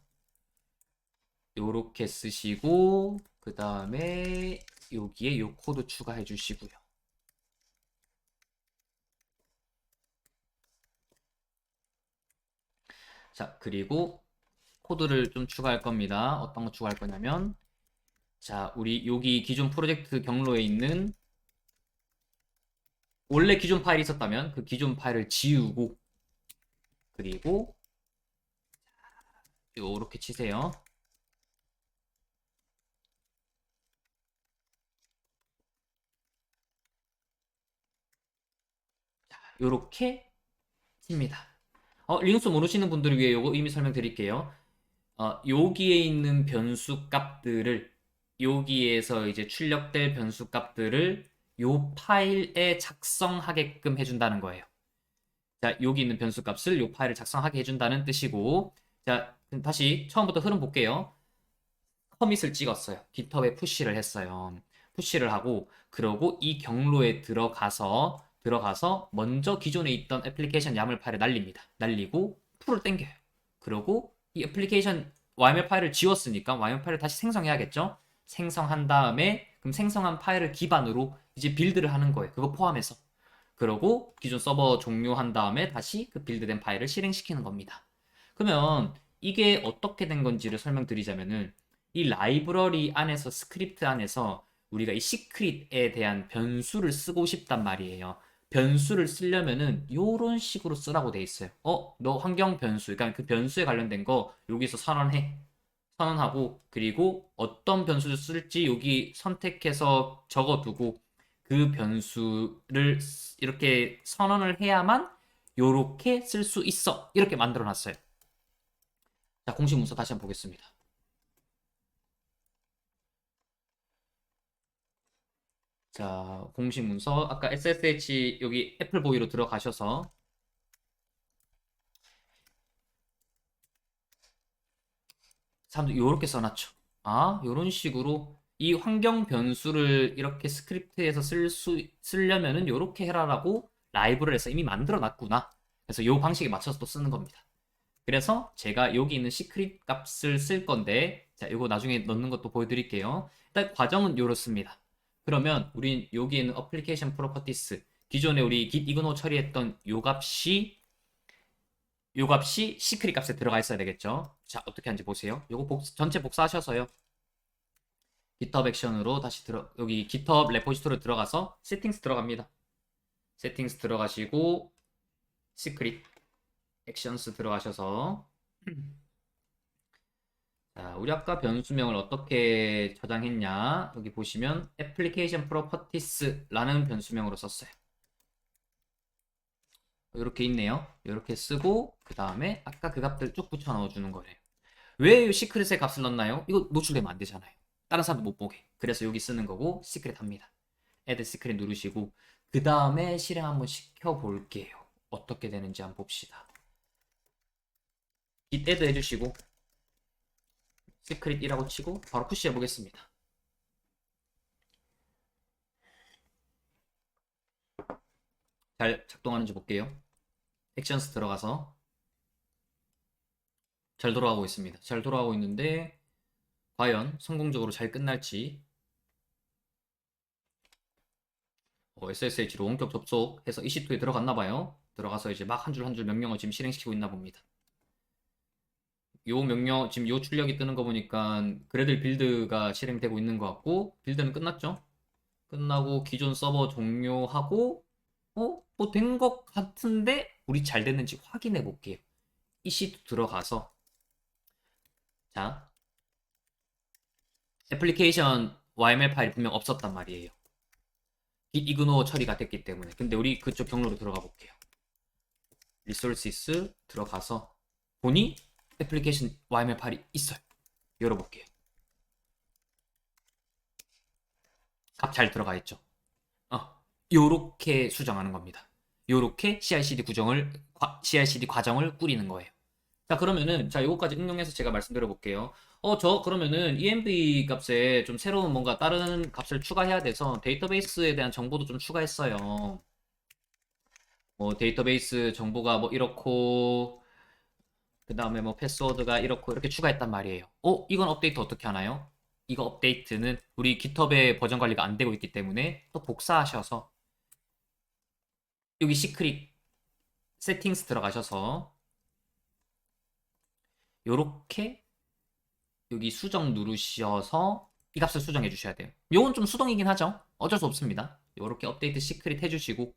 Speaker 1: 요렇게 쓰시고 그 다음에 여기에 요 코드 추가해 주시고요. 자, 그리고 코드를 좀 추가할 겁니다. 어떤 거 추가할 거냐면 자, 우리 여기 기존 프로젝트 경로에 있는 원래 기존 파일이 있었다면 그 기존 파일을 지우고 그리고 요렇게 치세요. 요렇게 칩니다. 리눅스 모르시는 분들을 위해 요거 의미 설명드릴게요. 여기에 있는 변수 값들을 여기에서 이제 출력될 변수 값들을 요 파일에 작성하게끔 해준다는 거예요. 자, 여기 있는 변수 값을 요 파일을 작성하게 해준다는 뜻이고, 자, 그럼 다시 처음부터 흐름 볼게요. 커밋을 찍었어요. GitHub에 푸시를 했어요. 푸시를 하고, 그러고 이 경로에 들어가서 먼저 기존에 있던 애플리케이션 YAML 파일을 날립니다. 날리고 풀을 땡겨요. 그러고 이 애플리케이션 YAML 파일을 지웠으니까 YAML 파일을 다시 생성해야겠죠? 생성한 다음에 그럼 생성한 파일을 기반으로 이제 빌드를 하는 거예요. 그거 포함해서. 그러고 기존 서버 종료한 다음에 다시 그 빌드된 파일을 실행시키는 겁니다. 그러면 이게 어떻게 된 건지를 설명드리자면은 이 라이브러리 안에서 스크립트 안에서 우리가 이 시크릿에 대한 변수를 쓰고 싶단 말이에요. 변수를 쓰려면은 요런 식으로 쓰라고 돼 있어요. 너 환경 변수, 그러니까 그 변수에 관련된 거 여기서 선언해. 선언하고 그리고 어떤 변수를 쓸지 여기 선택해서 적어두고 그 변수를 이렇게 선언을 해야만 요렇게 쓸 수 있어. 이렇게 만들어 놨어요. 자, 공식 문서 다시 한번 보겠습니다. 자, 공식 문서 아까 SSH 여기 애플보이로 들어가셔서 사람들 이렇게 써놨죠. 아, 이런 식으로 이 환경 변수를 이렇게 스크립트에서 쓰려면은 이렇게 해라라고 라이브러리를 해서 이미 만들어 놨구나. 그래서 이 방식에 맞춰서 또 쓰는 겁니다. 그래서 제가 여기 있는 시크릿 값을 쓸 건데, 자, 이거 나중에 넣는 것도 보여드릴게요. 일단 과정은 이렇습니다. 그러면 우린 여기 있는 어플리케이션 프로퍼티스, 기존에 우리 git 이그노 처리했던 요 값이 시크릿 값에 들어가 있어야 되겠죠. 자, 어떻게 하는지 보세요. 요거 전체 복사하셔서요. GitHub 액션으로 다시 여기 GitHub 레포지토리 들어가서 세팅스 들어갑니다. 세팅스 들어가시고 시크릿 액션스 들어가셔서 자, 우리 아까 변수명을 어떻게 저장했냐? 여기 보시면 application properties라는 변수명으로 썼어요. 이렇게 있네요. 이렇게 쓰고 그 다음에 아까 그 값들 쭉 붙여 넣어주는 거예요. 왜 시크릿의 값을 넣나요? 이거 노출되면 안 되잖아요. 다른 사람도 못 보게. 그래서 여기 쓰는 거고 시크릿 합니다. add 시크릿 누르시고 그 다음에 실행 한번 시켜볼게요. 어떻게 되는지 한번 봅시다. git add 해주시고 시크릿 1라고 치고 바로 푸시 해보겠습니다. 잘 작동하는지 볼게요. 액션스 들어가서 잘 돌아가고 있습니다. 잘 돌아가고 있는데 과연 성공적으로 잘 끝날지 SSH로 원격 접속해서 EC2에 들어갔나 봐요. 들어가서 이제 막 한 줄 한 줄 명령을 지금 실행시키고 있나 봅니다. 요 명령 지금 요 출력이 뜨는 거 보니까 그래들 빌드가 실행되고 있는 것 같고 빌드는 끝났죠. 끝나고 기존 서버 종료하고 뭐 된 것 같은데 우리 잘 됐는지 확인해 볼게요. EC2 들어가서 자 애플리케이션 YML 파일이 분명 없었단 말이에요. 이그노 처리가 됐기 때문에. 근데 우리 그쪽 경로로 들어가 볼게요. 리소스스 들어가서 보니 애플리케이션 YML 파일이 있어요. 열어볼게요. 값 잘 들어가 있죠. 요렇게 수정하는 겁니다. 요렇게 CI/CD 과정을 꾸리는 거예요. 자, 그러면은 자, 요거까지 응용해서 제가 말씀드려 볼게요. 저 그러면은 env 값에 좀 새로운 뭔가 다른 값을 추가해야 돼서 데이터베이스에 대한 정보도 좀 추가했어요. 뭐 데이터베이스 정보가 뭐 이렇고 그 다음에 뭐 패스워드가 이렇고 이렇게 추가했단 말이에요. 이건 업데이트 어떻게 하나요? 이거 업데이트는 우리 깃허브에 버전 관리가 안 되고 있기 때문에 또 복사하셔서 여기 시크릿 세팅스 들어가셔서 요렇게 여기 수정 누르셔서 이 값을 수정해 주셔야 돼요. 요건 좀 수동이긴 하죠. 어쩔 수 없습니다. 요렇게 업데이트 시크릿 해주시고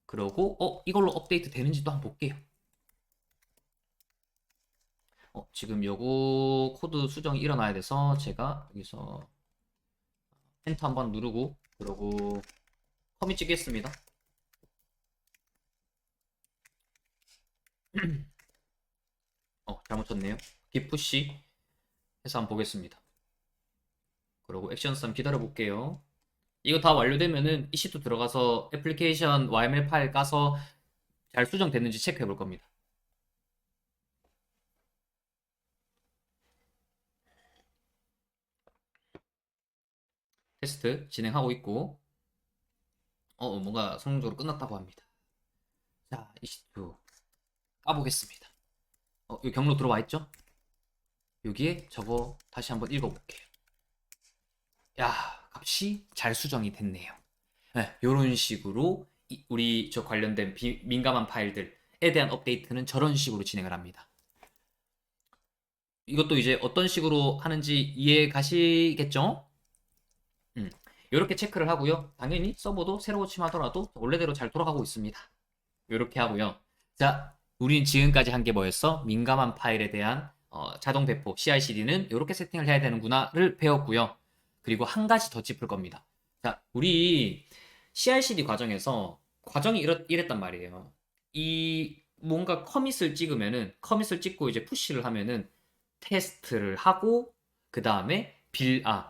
Speaker 1: 그러고 이걸로 업데이트 되는지 또 한번 볼게요. 지금 요거 코드 수정이 일어나야 돼서 제가 여기서 엔터 한번 누르고 그러고 커밋 찍겠습니다. 잘못 쳤네요. git 해서 한번 보겠습니다. 그리고 액션스 한번 기다려 볼게요. 이거 다 완료되면은 EC2 들어가서 애플리케이션 YML 파일 까서 잘 수정됐는지 체크해 볼 겁니다. 테스트 진행하고 있고 뭔가 성공적으로 끝났다고 합니다. 자, EC2 까보겠습니다. 여기 경로 들어와 있죠? 여기에 저거 다시 한번 읽어볼게요. 야, 값이 잘 수정이 됐네요. 네, 이런 식으로 우리 저 관련된 민감한 파일들에 대한 업데이트는 저런 식으로 진행을 합니다. 이것도 이제 어떤 식으로 하는지 이해 가시겠죠? 이렇게 체크를 하고요. 당연히 서버도 새로 고침하더라도 원래대로 잘 돌아가고 있습니다. 이렇게 하고요. 자, 우린 지금까지 한 게 뭐였어? 민감한 파일에 대한 자동 배포 CI/CD는 이렇게 세팅을 해야 되는구나를 배웠고요. 그리고 한 가지 더 짚을 겁니다. 자, 우리 CI/CD 과정에서 과정이 이랬단 말이에요. 이 뭔가 커밋을 찍으면은 커밋을 찍고 이제 푸시를 하면은 테스트를 하고 그 다음에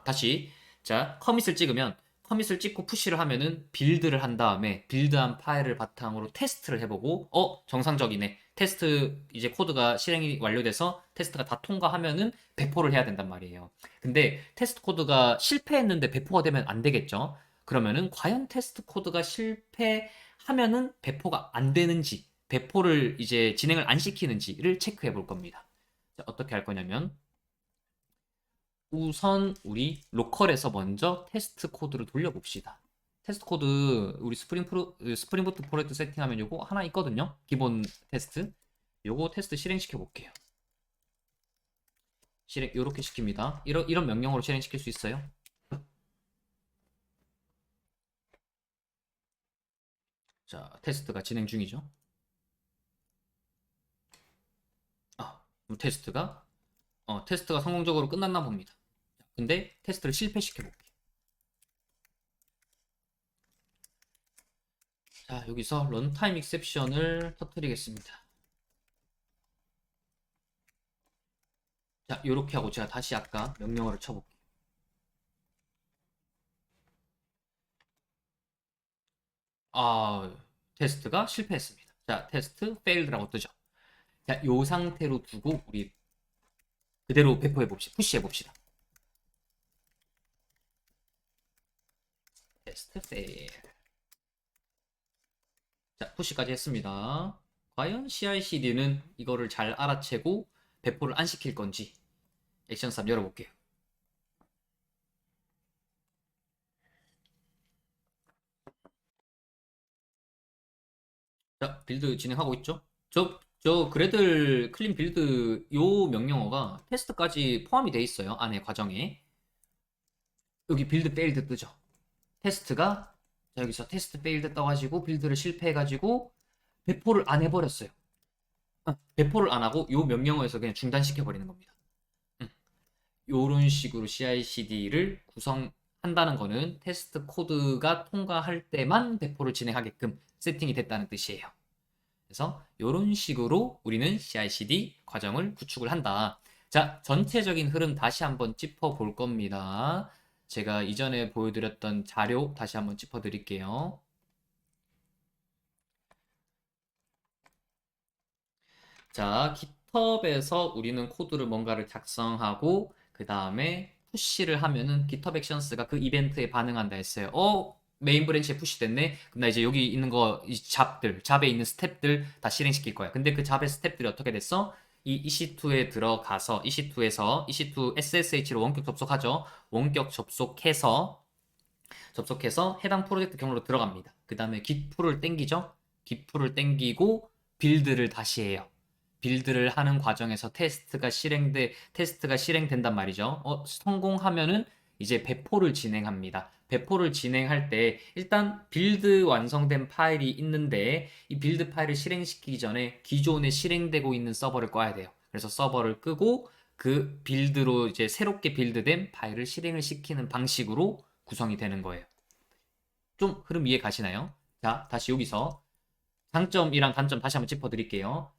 Speaker 1: 다시 자 커밋을 찍으면 커밋을 찍고 푸시를 하면은 빌드를 한 다음에 빌드한 파일을 바탕으로 테스트를 해보고 정상적이네 테스트 이제 코드가 실행이 완료돼서 테스트가 다 통과하면은 배포를 해야 된단 말이에요. 근데 테스트 코드가 실패했는데 배포가 되면 안 되겠죠. 그러면은 과연 테스트 코드가 실패하면은 배포가 안 되는지 배포를 이제 진행을 안 시키는지를 체크해 볼 겁니다. 자, 어떻게 할 거냐면 우선 우리 로컬에서 먼저 테스트 코드를 돌려봅시다. 테스트 코드 우리 스프링 부트 프로젝트 세팅하면 요거 하나 있거든요. 기본 테스트. 요거 테스트 실행시켜 볼게요. 실행 요렇게 시킵니다. 이런 명령어로 실행시킬 수 있어요. 자, 테스트가 진행 중이죠. 테스트가 테스트가 성공적으로 끝났나 봅니다. 근데 테스트를 실패시켜 볼게요. 자, 여기서 런타임 익셉션을 터뜨리겠습니다. 자, 요렇게 하고 제가 다시 아까 명령어를 쳐볼게요. 테스트가 실패했습니다. 자, 테스트 failed라고 뜨죠. 자, 요 상태로 두고 우리 그대로 배포해 봅시다. 푸시해 봅시다. 테스트 fail. 자, 푸시까지 했습니다. 과연 CI/CD는 이거를 잘 알아채고 배포를 안 시킬 건지 액션 삽 열어볼게요. 자, 빌드 진행하고 있죠? 저 그래들 클린 빌드 요 명령어가 테스트까지 포함이 돼 있어요. 안에 과정에. 여기 빌드 페일드 뜨죠. 테스트가 자, 여기서 테스트 페일드 떠가지고 빌드를 실패해가지고 배포를 안 해버렸어요. 배포를 안 하고 요 명령어에서 그냥 중단시켜 버리는 겁니다. 요런 식으로 CI/CD를 구성한다는 거는 테스트 코드가 통과할 때만 배포를 진행하게끔 세팅이 됐다는 뜻이에요. 그래서 이런 식으로 우리는 CI/CD 과정을 구축을 한다. 자, 전체적인 흐름 다시 한번 짚어 볼 겁니다. 제가 이전에 보여드렸던 자료 다시 한번 짚어 드릴게요. 자, GitHub에서 우리는 코드를 뭔가를 작성하고 그 다음에 푸시를 하면은 GitHub 액션스가 그 이벤트에 반응한다 했어요. 메인 브랜치에 푸시됐네. 그럼 나 이제 여기 있는 거, 잡에 있는 스텝들 다 실행시킬 거야. 근데 그 잡의 스텝들이 어떻게 됐어? 이 EC2에 들어가서 EC2에서 EC2 SSH로 원격 접속하죠. 원격 접속해서 해당 프로젝트 경로로 들어갑니다. 그 다음에 git풀을 땡기죠. git풀을 땡기고 빌드를 다시 해요. 빌드를 하는 과정에서 테스트가 실행된단 말이죠. 성공하면은 이제 배포를 진행합니다. 배포를 진행할 때 일단 빌드 완성된 파일이 있는데 이 빌드 파일을 실행시키기 전에 기존에 실행되고 있는 서버를 꺼야 돼요. 그래서 서버를 끄고 그 빌드로 이제 새롭게 빌드된 파일을 실행을 시키는 방식으로 구성이 되는 거예요. 좀 흐름 이해 가시나요? 자, 다시 여기서 장점이랑 단점 다시 한번 짚어드릴게요.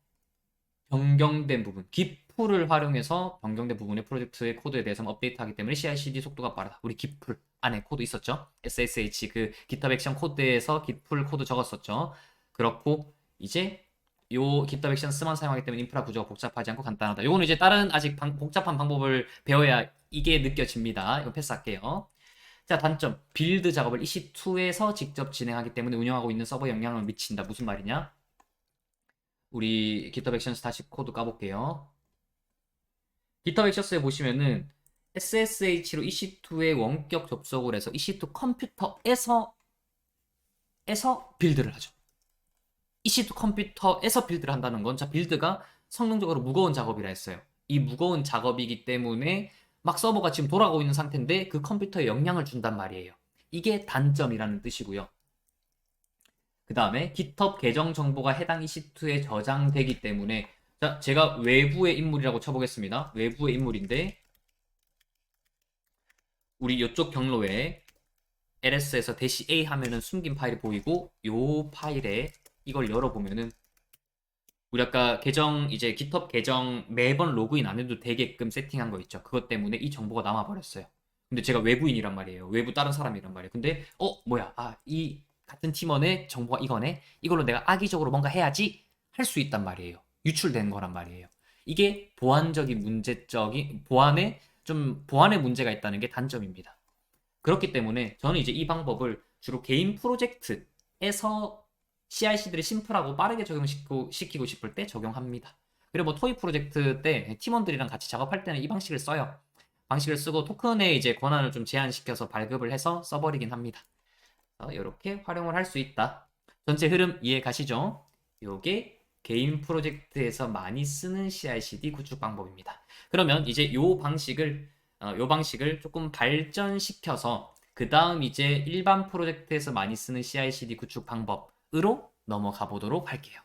Speaker 1: 변경된 부분, 기풀을 활용해서 변경된 부분의 프로젝트의 코드에 대해서 업데이트하기 때문에 CI/CD 속도가 빠르다. 우리 기풀 안에 코드 있었죠? SSH 그 GitHub 액션 코드에서 기풀 코드 적었었죠. 그렇고 이제 요 GitHub 액션스만 사용하기 때문에 인프라 구조가 복잡하지 않고 간단하다. 요거는 이제 다른 아직 복잡한 방법을 배워야 이게 느껴집니다. 이거 패스할게요. 자, 단점. 빌드 작업을 EC2에서 직접 진행하기 때문에 운영하고 있는 서버에 영향을 미친다. 무슨 말이냐? 우리 GitHub 액션스 다시 코드 까볼게요. GitHub 액션스에 보시면은 SSH로 EC2에 원격 접속을 해서 EC2 컴퓨터에서 빌드를 하죠. EC2 컴퓨터에서 빌드를 한다는 건, 자, 빌드가 성능적으로 무거운 작업이라 했어요. 이 무거운 작업이기 때문에 막 서버가 지금 돌아가고 있는 상태인데 그 컴퓨터에 영향을 준단 말이에요. 이게 단점이라는 뜻이고요. 그 다음에 GitHub 계정 정보가 해당 EC2에 저장되기 때문에, 자, 제가 외부의 인물이라고 쳐보겠습니다. 외부의 인물인데 우리 이쪽 경로에 ls에서 -a 하면은 숨긴 파일이 보이고, 요 파일에 이걸 열어보면은 우리 아까 계정, 이제 GitHub 계정 매번 로그인 안 해도 되게끔 세팅한 거 있죠. 그것 때문에 이 정보가 남아버렸어요. 근데 제가 외부인이란 말이에요. 외부 다른 사람이란 말이에요. 근데 뭐야, 이 같은 팀원의 정보가 이거네, 이걸로 내가 악의적으로 뭔가 해야지 할 수 있단 말이에요. 유출된 거란 말이에요. 이게 보안적인 문제적인, 보안에 문제가 있다는 게 단점입니다. 그렇기 때문에 저는 이제 이 방법을 주로 개인 프로젝트에서 CI/CD를 심플하고 빠르게 적용시키고 싶을 때 적용합니다. 그리고 뭐 토이 프로젝트 때 팀원들이랑 같이 작업할 때는 이 방식을 써요. 방식을 쓰고 토큰의 이제 권한을 좀 제한시켜서 발급을 해서 써버리긴 합니다. 이렇게 활용을 할 수 있다. 전체 흐름 이해 가시죠? 요게 개인 프로젝트에서 많이 쓰는 CI/CD 구축 방법입니다. 그러면 이제 요 방식을 조금 발전시켜서 그 다음 이제 일반 프로젝트에서 많이 쓰는 CI/CD 구축 방법으로 넘어가 보도록 할게요.